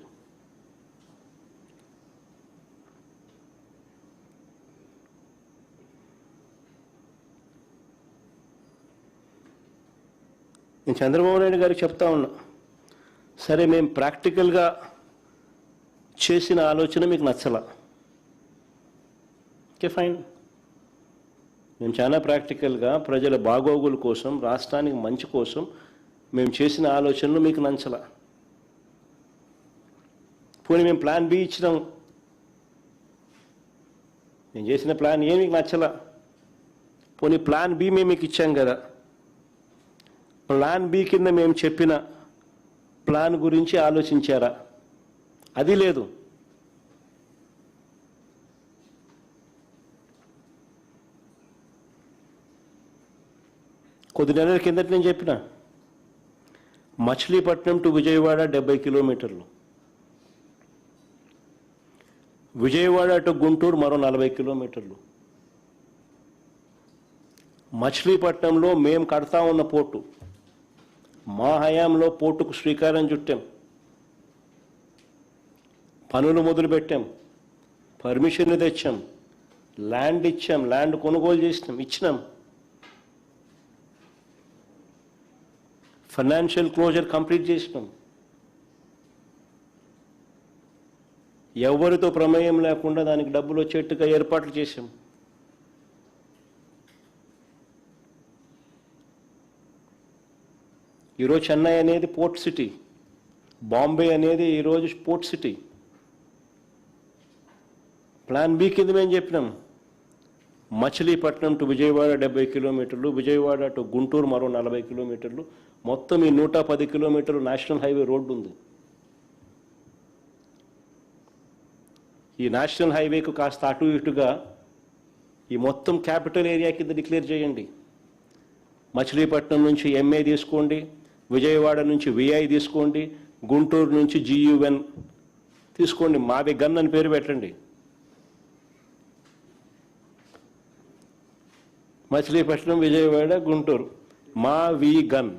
నేను చంద్రబాబు నాయుడు గారికి చెప్తా ఉన్నా, సరే మేము ప్రాక్టికల్గా చేసిన ఆలోచన మీకు నచ్చలా, ఓకే ఫైన్, మేము చాలా ప్రాక్టికల్గా ప్రజల బాగోగుల కోసం, రాష్ట్రానికి మంచి కోసం మేము చేసిన ఆలోచనలు మీకు నచ్చలా. పోనీ మేము ప్లాన్ బి ఇచ్చినాం, మేము చేసిన ప్లాన్ ఏ మీకు నచ్చలా, పోనీ ప్లాన్ బి మేము మీకు ఇచ్చాం కదా, ప్లాన్ బి కింద మేము చెప్పిన ప్లాన్ గురించి ఆలోచించారా? అది లేదు. కొద్ది నెలల కిందట నేను చెప్పిన మచిలీపట్నం టు విజయవాడ 70 కిలోమీటర్లు, విజయవాడ టు గుంటూరు మరో 40 కిలోమీటర్లు. మచిలీపట్నంలో మేము కడతా ఉన్న పోర్టు, మా హయాంలో పోర్టుకు శ్రీకారం చుట్టాం, పనులు మొదలుపెట్టాం, పర్మిషన్లు తెచ్చాం, ల్యాండ్ ఇచ్చాం, ల్యాండ్ కొనుగోలు ఇచ్చినాం, ఫైనాన్షియల్ క్లోజర్ కంప్లీట్ చేసినాం. ఎవరితో ప్రమేయం లేకుండా దానికి డబ్బులు వచ్చేట్టుగా ఏర్పాట్లు చేశాం. ఈరోజు చెన్నై అనేది పోర్ట్ సిటీ, బాంబే అనేది ఈరోజు పోర్ట్ సిటీ. ప్లాన్ బి కింద మేము చెప్పినాం మచిలీపట్నం టు విజయవాడ 70 కిలోమీటర్లు, విజయవాడ టు గుంటూరు మరో 40 కిలోమీటర్లు, మొత్తం ఈ 110 కిలోమీటర్లు నేషనల్ హైవే రోడ్డు ఉంది. ఈ నేషనల్ హైవేకు కాస్త అటు ఇటుగా ఈ మొత్తం క్యాపిటల్ ఏరియా కింద డిక్లేర్ చేయండి. మచిలీపట్నం నుంచి ఎంఏ తీసుకోండి, విజయవాడ నుంచి విఐ తీసుకోండి, గుంటూరు నుంచి జియుఎన్ తీసుకోండి, మావి గన్ అని పేరు పెట్టండి. మచిలీపట్నం, విజయవాడ, గుంటూరు, మా వి గన్.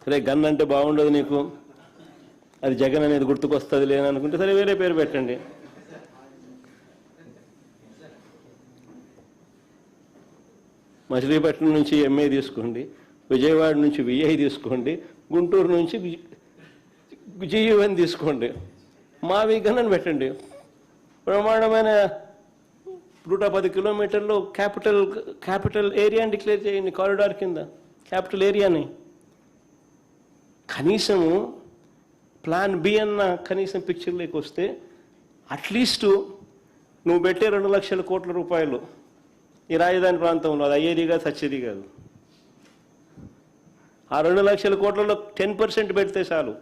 సరే, గన్ అంటే బాగుండదు నీకు, అది జగన్ అనేది గుర్తుకొస్తుంది లేననుకుంటే సరే వేరే పేరు పెట్టండి. మచిలీపట్నం నుంచి ఎంఏ తీసుకోండి, విజయవాడ నుంచి విఐ తీసుకోండి, గుంటూరు నుంచి జియుఎన్ తీసుకోండి, మా వి గన్ అని పెట్టండి. బ్రహ్మాండమైన 110 కిలోమీటర్లు క్యాపిటల్ ఏరియాని డిక్లేర్ చేయండి, కారిడార్ కింద క్యాపిటల్ ఏరియాని. కనీసము ప్లాన్ బి అన్న కనీసం పిక్చర్లోకి వస్తే అట్లీస్ట్ నువ్వు పెట్టే 2 లక్షల కోట్ల రూపాయలు ఈ రాజధాని ప్రాంతంలో అది అయ్యేది కాదు, సచ్చేది కాదు. ఆ 2 లక్షల కోట్లలో 10% పెడితే చాలు.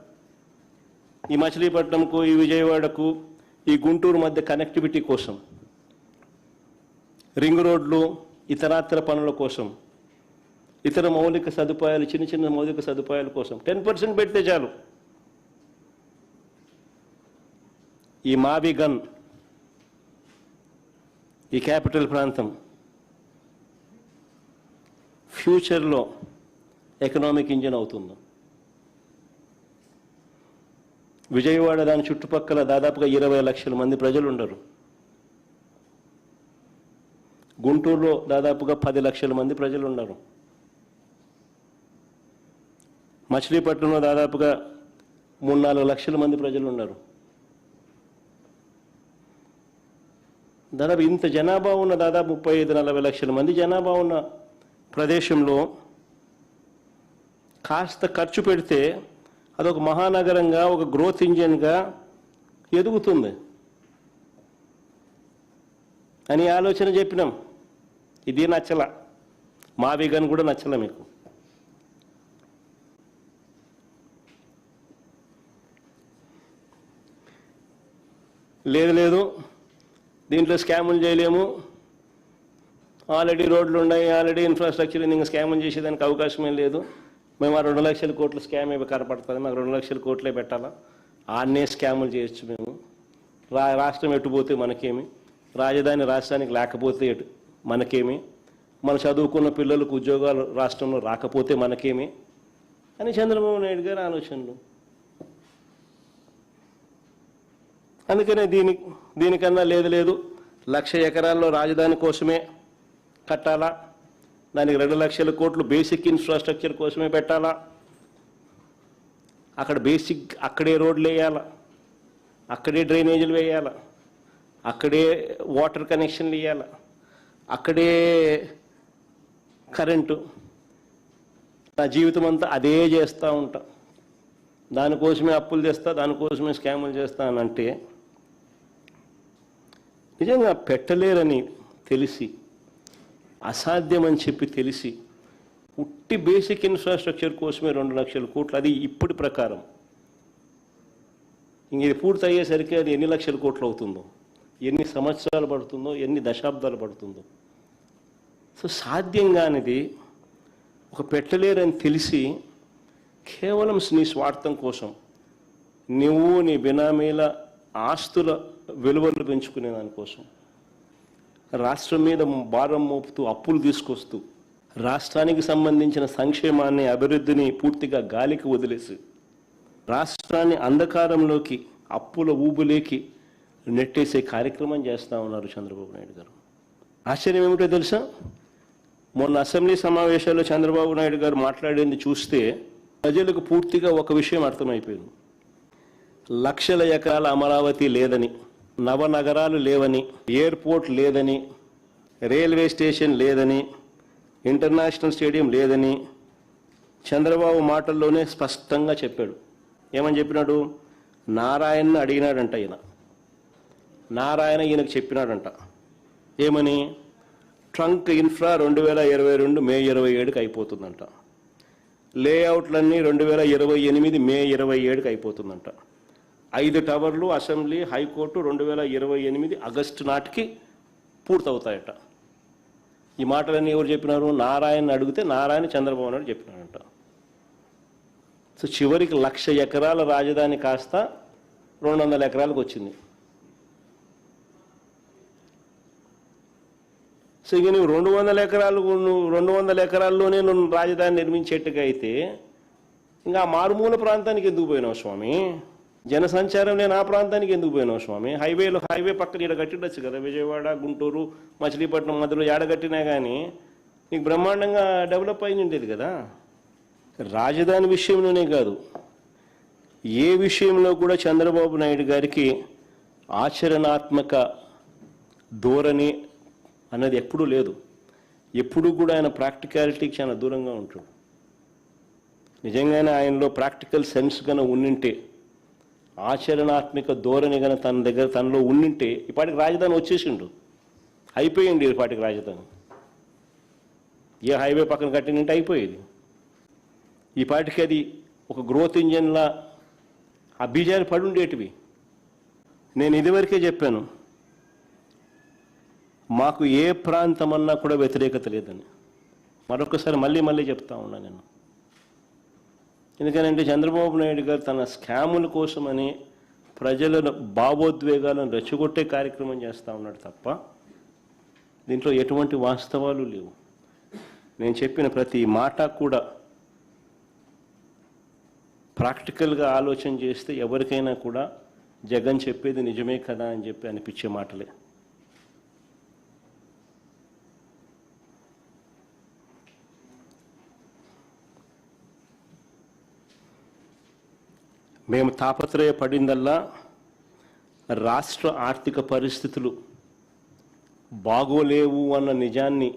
ఈ మచిలీపట్నంకు, ఈ విజయవాడకు, ఈ గుంటూరు మధ్య కనెక్టివిటీ కోసం, రింగ్ రోడ్లు, ఇతరాతర పనుల కోసం, ఇతర మౌలిక సదుపాయాలు, చిన్న చిన్న మౌలిక సదుపాయాల కోసం 10% పెడితే చాలు. ఈ మావి గన్, ఈ క్యాపిటల్ ప్రాంతం ఫ్యూచర్లో ఎకనామిక్ ఇంజిన్ అవుతుంది. విజయవాడ దాని చుట్టుపక్కల దాదాపుగా 20 లక్షల మంది ప్రజలు ఉండరు. గుంటూరులో దాదాపుగా 10 లక్షల మంది ప్రజలు ఉన్నారు. మచిలీపట్నంలో దాదాపుగా 3-4 లక్షల మంది ప్రజలు ఉన్నారు. దాదాపు ఇంత జనాభా ఉన్న, దాదాపు 35-40 లక్షల మంది జనాభా ఉన్న ప్రదేశంలో కాస్త ఖర్చు పెడితే అదొక మహానగరంగా, ఒక గ్రోత్ ఇంజిన్గా ఎదుగుతుంది అని ఆలోచన చెప్పినాం. ఇది నచ్చల, మావి గన్ కూడా నచ్చల మీకు. లేదు దీంట్లో స్కాములు చేయలేము, ఆల్రెడీ రోడ్లు ఉన్నాయి, ఆల్రెడీ ఇన్ఫ్రాస్ట్రక్చర్, ఇంకా స్కాములు చేసేదానికి అవకాశమే లేదు, మేము ఆ 2 లక్షల కోట్ల స్కామ్ ఏమి కనపడుతుంది, మాకు 2 లక్షల కోట్లే పెట్టాలా, ఆన్నే స్కాములు చేయొచ్చు మేము, రాష్ట్రం ఎటుపోతే మనకేమి, రాజధాని రాష్ట్రానికి లేకపోతే మనకేమి, మన చదువుకున్న పిల్లలకు ఉద్యోగాలు రాష్ట్రంలో రాకపోతే మనకేమి అని చంద్రబాబు నాయుడు గారి ఆలోచనలు. అందుకనే దీనికన్నా లేదు 1,00,000 ఎకరాల్లో రాజధాని కోసమే కట్టాలా, దానికి 2 లక్షల కోట్లు బేసిక్ ఇన్ఫ్రాస్ట్రక్చర్ కోసమే పెట్టాలా, అక్కడ అక్కడే రోడ్లు వేయాలా, అక్కడే డ్రైనేజీలు వేయాలా, అక్కడే వాటర్ కనెక్షన్లు ఇవ్వాలా, అక్కడే కరెంటు, నా జీవితం అంతా అదే చేస్తూ ఉంటా, దానికోసమే అప్పులు తెస్తా, దానికోసమే స్కాములు చేస్తా అని అంటే నిజంగా పెట్టలేరని తెలిసి, అసాధ్యమని చెప్పి తెలిసి, ఉట్టి బేసిక్ ఇన్ఫ్రాస్ట్రక్చర్ కోసమే 2 లక్షల కోట్లు, అది ఇప్పటి ప్రకారం. ఇంక ఇది పూర్తి అయ్యేసరికి అది ఎన్ని లక్షల కోట్లు అవుతుందో, ఎన్ని సంవత్సరాలు పడుతుందో, ఎన్ని దశాబ్దాలు పడుతుందో. సో సాధ్యం కానిది ఒక పెట్టలేరని తెలిసి కేవలం నీ స్వార్థం కోసం నువ్వు నీ బినామీల ఆస్తుల విలువలు పెంచుకునే దానికోసం రాష్ట్రం మీద భారం మోపుతూ, అప్పులు తీసుకొస్తూ, రాష్ట్రానికి సంబంధించిన సంక్షేమాన్ని, అభివృద్ధిని పూర్తిగా గాలికి వదిలేసి రాష్ట్రాన్ని అంధకారంలోకి, అప్పుల ఊబులేకి నెట్టేసే కార్యక్రమం చేస్తూ ఉన్నారు చంద్రబాబు నాయుడు గారు. ఆశ్చర్యం ఏమిటో తెలుసా, మొన్న అసెంబ్లీ సమావేశాల్లో చంద్రబాబు నాయుడు గారు మాట్లాడింది చూస్తే ప్రజలకు పూర్తిగా ఒక విషయం అర్థమైపోయింది. 1,00,000 ఎకరాల అమరావతి లేదని, నవనగరాలు లేవని, ఎయిర్పోర్ట్ లేదని, రైల్వే స్టేషన్ లేదని, ఇంటర్నేషనల్ స్టేడియం లేదని చంద్రబాబు మాటల్లోనే స్పష్టంగా చెప్పాడు. ఏమని చెప్పినాడు? నారాయణను అడిగినాడంట. ఆయన నారాయణ ఈయనకు చెప్పినాడంట. ఏమని? ట్రంక్ ఇన్ఫ్రా 2022 మే 27కి అయిపోతుందంట. లేఅవుట్లన్నీ 2028 మే 27కి అయిపోతుందంట. 5 టవర్లు అసెంబ్లీ హైకోర్టు 2028 ఆగస్టు నాటికి పూర్తవుతాయట. ఈ మాటలన్నీ ఎవరు చెప్పినారు? నారాయణ అడిగితే నారాయణ చంద్రబాబు నాయుడు చెప్పినాడంట. సో చివరికి 1,00,000 ఎకరాల రాజధాని కాస్త 200 ఎకరాలకు వచ్చింది. సో ఇక నువ్వు 200 ఎకరాల్లోనే నువ్వు రాజధాని నిర్మించేట్టుగా అయితే ఇంకా మారుమూల ప్రాంతానికి ఎందుకు పోయినావు స్వామి? జనసంచారం లేని ఆ ప్రాంతానికి ఎందుకు పోయినావు స్వామి? హైవే పక్కన ఈడ కట్టిండొచ్చు కదా, విజయవాడ, గుంటూరు, మచిలీపట్నం మధ్యలో ఏడగట్టినా కానీ నీకు బ్రహ్మాండంగా డెవలప్ అయి ఉండేది కదా. రాజధాని విషయంలోనే కాదు, ఏ విషయంలో కూడా చంద్రబాబు నాయుడు గారికి ఆచరణాత్మక ధోరణి అన్నది ఎప్పుడూ లేదు. ఎప్పుడూ కూడా ఆయన ప్రాక్టికాలిటీకి చాలా దూరంగా ఉంటాడు. నిజంగానే ఆయనలో ప్రాక్టికల్ సెన్స్ కన్నా ఉండింటే, ఆచరణాత్మక ధోరణి కన్నా తనలో ఉండింటే ఇప్పటికి రాజధాని వచ్చేసిండు, అయిపోయింది ఇప్పటికి రాజధాని. ఏ హైవే పక్కన కట్టినంటే అయిపోయేది. ఈ పాటికి అది ఒక గ్రోత్ ఇంజన్లా ఆ బీజాలు పడి ఉండేటివి. నేను ఇదివరకే చెప్పాను, మాకు ఏ ప్రాంతమన్నా కూడా వ్యతిరేకత లేదని. మరొకసారి మళ్ళీ చెప్తా ఉన్నా నేను. ఎందుకనంటే చంద్రబాబు నాయుడు గారు తన స్కాముల కోసమని ప్రజల భావోద్వేగాలను రెచ్చగొట్టే కార్యక్రమం చేస్తూ ఉన్నాడు తప్ప దీంట్లో ఎటువంటి వాస్తవాలు లేవు. నేను చెప్పిన ప్రతి మాట కూడా ప్రాక్టికల్గా ఆలోచన చేస్తే ఎవరికైనా కూడా జగన్ చెప్పేది నిజమే కదా అని చెప్పి అనిపించే మాటలే. మేము తాపత్రయపడిందల్లా రాష్ట్ర ఆర్థిక పరిస్థితులు బాగోలేవు అన్న నిజాన్ని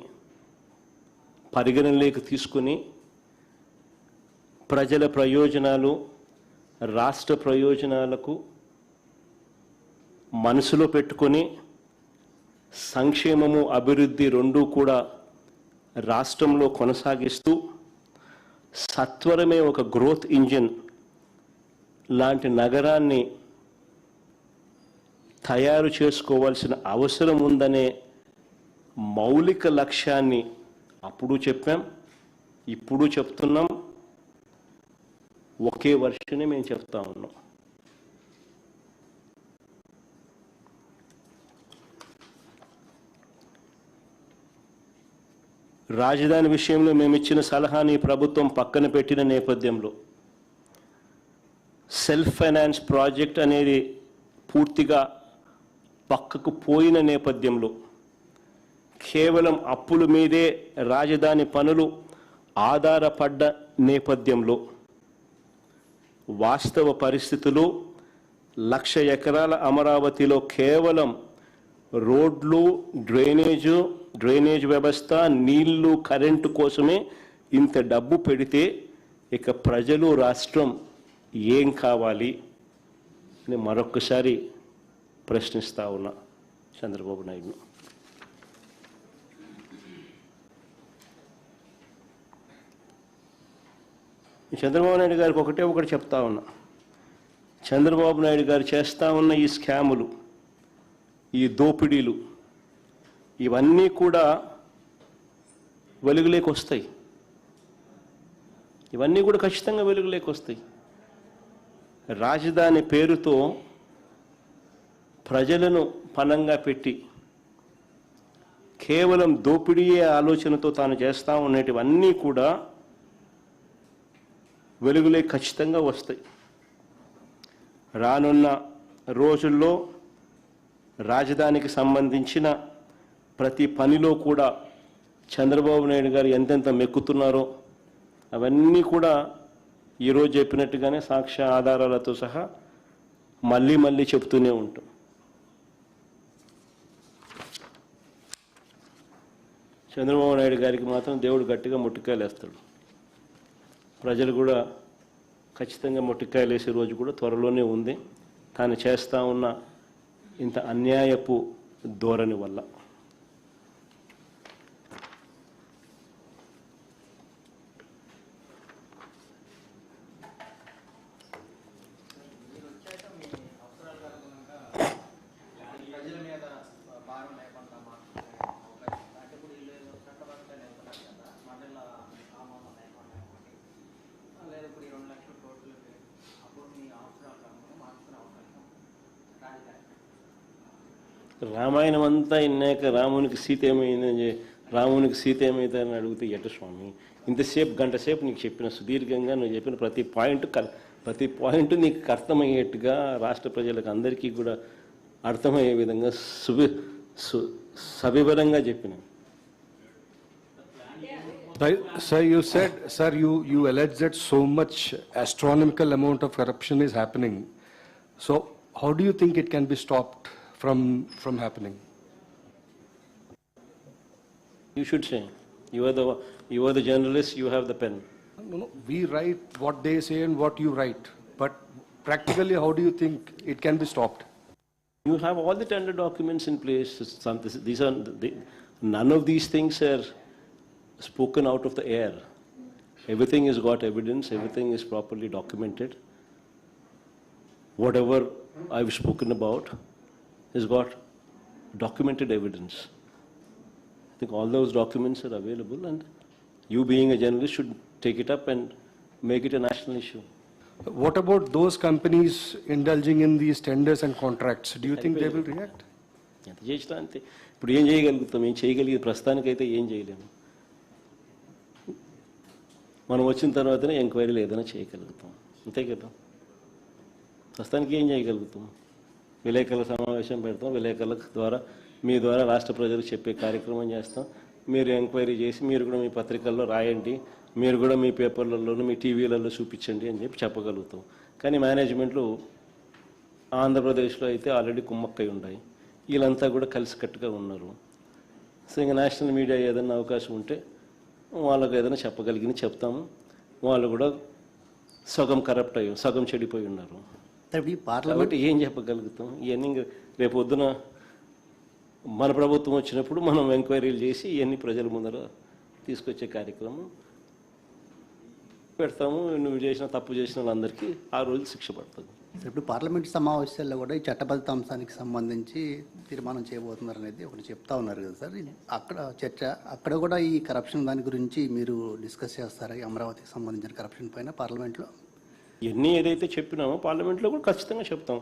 పరిగణనలోకి తీసుకుని ప్రజల ప్రయోజనాలు, రాష్ట్ర ప్రయోజనాలకు మనసులో పెట్టుకొని సంక్షేమము, అభివృద్ధి రెండూ కూడా రాష్ట్రంలో కొనసాగిస్తూ సత్వరమే ఒక గ్రోత్ ఇంజిన్ లాంటి నగరాన్ని తయారు చేసుకోవాల్సిన అవసరం ఉందనే మౌలిక లక్ష్యాన్ని అప్పుడు చెప్పాం, ఇప్పుడు చెప్తున్నాం. ఒకే వర్షనే మేము చెప్తా ఉన్నాం. రాజధాని విషయంలో మేము ఇచ్చిన సలహాని ప్రభుత్వం పక్కన పెట్టిన నేపథ్యంలో సెల్ఫ్ ఫైనాన్స్ ప్రాజెక్ట్ అనేది పూర్తిగా పక్కకు పోయిన నేపథ్యంలో కేవలం అప్పుల మీదే రాజధాని పనులు ఆధారపడ్డ నేపథ్యంలో వాస్తవ పరిస్థితులు 1,00,000 ఎకరాల అమరావతిలో కేవలం రోడ్లు, డ్రైనేజ్ వ్యవస్థ, నీళ్లు, కరెంటు కోసమే ఇంత డబ్బు పెడితే ఇక ప్రజలు, రాష్ట్రం ఏం కావాలి అని మరొక్కసారి ప్రశ్నిస్తా ఉన్నా చంద్రబాబు నాయుడును. చంద్రబాబు నాయుడు గారికి ఒకటి చెప్తా ఉన్నా. చంద్రబాబు నాయుడు గారు చేస్తూ ఉన్న ఈ స్కాములు, ఈ దోపిడీలు ఇవన్నీ కూడా వెలుగులోకి వస్తాయి. ఇవన్నీ కూడా ఖచ్చితంగా వెలుగులోకి వస్తాయి. రాజధాని పేరుతో ప్రజలను పణంగా పెట్టి కేవలం దోపిడీయే ఆలోచనతో తాను చేస్తూ ఉండేటివన్నీ కూడా వెలుగులే ఖచ్చితంగా వస్తాయి. రానున్న రోజుల్లో రాజధానికి సంబంధించిన ప్రతి పనిలో కూడా చంద్రబాబు నాయుడు గారు ఎంతెంత మెక్కుతున్నారో అవన్నీ కూడా ఈరోజు చెప్పినట్టుగానే సాక్ష్య ఆధారాలతో సహా మళ్ళీ చెప్తూనే ఉంటాం. చంద్రబాబు నాయుడు గారికి మాత్రం దేవుడు గట్టిగా మొట్టికాయలు వేస్తాడు. ప్రజలు కూడా ఖచ్చితంగా మొట్టికాయలు వేసే రోజు కూడా త్వరలోనే ఉంది. తాను చేస్తూ ఉన్న ఇంత అన్యాయపు ధోరణి వల్ల. రామాయణం అంతా ఇన్నాక రామునికి సీత ఏమైందని అడిగితే ఎట్ట స్వామి, ఇంతసేపు గంట సేపు నీకు చెప్పిన సుదీర్ఘంగా నువ్వు చెప్పిన ప్రతి పాయింట్ నీకు అర్థమయ్యేట్టుగా రాష్ట్ర ప్రజలకు అందరికీ కూడా అర్థమయ్యే విధంగా సవివరంగా చెప్పిన. Sir, you said, sir, you alleged that so much astronomical amount of corruption is happening. So, how do you think it can be stopped from happening? You should say. You are the journalist. You have the pen. No, we write what they say and what you write. But practically, how do you think it can be stopped? You have all the tender documents in place. None of these things are spoken out of the air. Everything has got evidence. Everything is properly documented. Whatever I've spoken about has got documented evidence. I think all those documents are available, and you being a journalist should take it up and make it a national issue. What about those companies indulging in these tenders and contracts? Do you think they will react? ఎంత చేసినా అంతే. ఇప్పుడు ఏం చేయగలుగుతాం? ఏం చేయగలిగే ప్రస్తుతానికైతే ఏం చేయలేము. మనం వచ్చిన తర్వాతనే ఎంక్వైరీలు ఏదైనా చేయగలుగుతాం, అంతే కదా. ప్రస్తుతానికి ఏం చేయగలుగుతాం? విలేకరుల సమావేశం పెడతాం, విలేకరుల ద్వారా మీ ద్వారా రాష్ట్ర ప్రజలకు చెప్పే కార్యక్రమం చేస్తాం. మీరు ఎంక్వైరీ చేసి మీరు కూడా మీ పత్రికల్లో రాయండి, మీరు కూడా మీ పేపర్లలోనూ మీ టీవీలలో చూపించండి అని చెప్పగలుగుతాం. కానీ మేనేజ్మెంట్లు ఆంధ్రప్రదేశ్లో అయితే ఆల్రెడీ కుమ్మక్కై ఉన్నాయి, వీళ్ళంతా కూడా కలిసికట్టుగా ఉన్నారు. సో ఇంకా నేషనల్ మీడియా ఏదైనా అవకాశం ఉంటే వాళ్ళకు ఏదైనా చెప్పగలిగింది చెప్తాము. వాళ్ళు కూడా సగం కరప్ట్ అయ్యి సగం చెడిపోయి ఉన్నారు కాబట్టి ఏం చెప్పగలుగుతాం? ఇవన్నీ రేపు పొద్దున మన ప్రభుత్వం వచ్చినప్పుడు మనం ఎంక్వైరీలు చేసి ఇవన్నీ ప్రజల ముందర తీసుకొచ్చే కార్యక్రమం పెడతాము. నువ్వు తప్పు చేసిన వాళ్ళందరికీ ఆ రోజు శిక్ష పడుతుంది. ఇప్పుడు పార్లమెంట్ సమావేశాల్లో కూడా ఈ చట్టబద్ధ అంశానికి సంబంధించి తీర్మానం చేయబోతున్నారు అనేది ఒకటి చెప్తా ఉన్నారు కదా సార్. అక్కడ చర్చ అక్కడ కూడా ఈ కరప్షన్ దాని గురించి మీరు డిస్కస్ చేస్తారా? ఈ అమరావతికి సంబంధించిన కరప్షన్ పైన పార్లమెంట్లో ఇవన్నీ ఏదైతే చెప్పినామో పార్లమెంట్లో కూడా ఖచ్చితంగా చెప్తాం.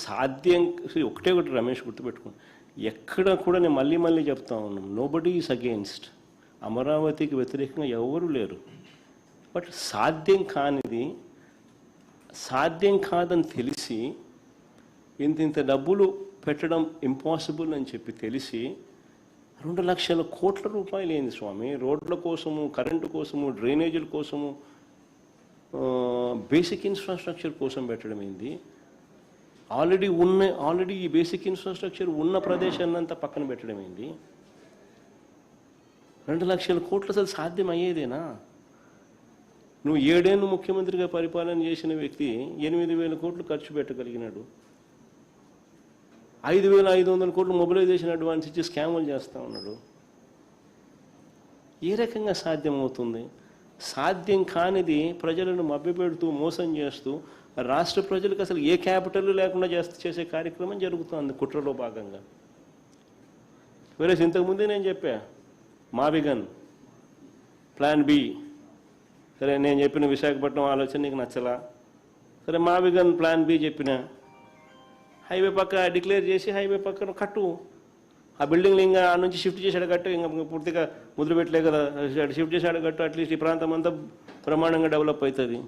సాధ్యం ఒకటే ఒకటి రమేష్ గుర్తుపెట్టుకుని, ఎక్కడ కూడా నేను మళ్ళీ చెప్తా ఉన్నాను, నోబడీ ఈజ్ అగెయిన్స్ట్. అమరావతికి వ్యతిరేకంగా ఎవరు లేరు. బట్ సాధ్యం కాదని తెలిసి ఇంత డబ్బులు పెట్టడం ఇంపాసిబుల్ అని చెప్పి తెలిసి 2 లక్షల కోట్ల రూపాయలు ఏంది స్వామి? రోడ్ల కోసము, కరెంటు కోసము, డ్రైనేజీల కోసము, బేసిక్ ఇన్ఫ్రాస్ట్రక్చర్ కోసం పెట్టడం ఏంది? ఆల్రెడీ ఈ బేసిక్ ఇన్ఫ్రాస్ట్రక్చర్ ఉన్న ప్రదేశాన్ని అంతా పక్కన పెట్టడం ఏంది? 2 లక్షల కోట్లు అసలు సాధ్యం అయ్యేదేనా? నువ్వు 7 ఏళ్ళు ముఖ్యమంత్రిగా పరిపాలన చేసిన వ్యక్తి 8,000 కోట్లు ఖర్చు పెట్టగలిగినాడు. 5,500 కోట్లు మొబిలైజేషన్ అడ్వాన్స్ ఇచ్చి స్కాములు చేస్తూ ఉన్నాడు. ఏ రకంగా సాధ్యం అవుతుంది? సాధ్యం కానిది ప్రజలను మభ్యపెడుతూ మోసం చేస్తూ రాష్ట్ర ప్రజలకు అసలు ఏ క్యాపిటల్ లేకుండా చేసే కార్యక్రమం జరుగుతుంది కుట్రలో భాగంగా. వేరే ఇంతకుముందే నేను చెప్పా, మావిగన్ ప్లాన్ బి. సరే, నేను చెప్పిన విశాఖపట్నం ఆలోచన నీకు నచ్చలా, సరే మావిగన్ ప్లాన్ బి చెప్పిన. హైవే పక్క డిక్లేర్ చేసి హైవే పక్కన కట్టు. ఆ బిల్డింగ్లు ఇంకా ఆ నుంచి షిఫ్ట్ చేసాడు కట్టు, ఇంకా పూర్తిగా ముద్ర పెట్టలే కదా, షిఫ్ట్ చేసాడు కట్టు. అట్లీస్ట్ ఈ ప్రాంతం అంతా ప్రమాణంగా డెవలప్ అవుతుంది.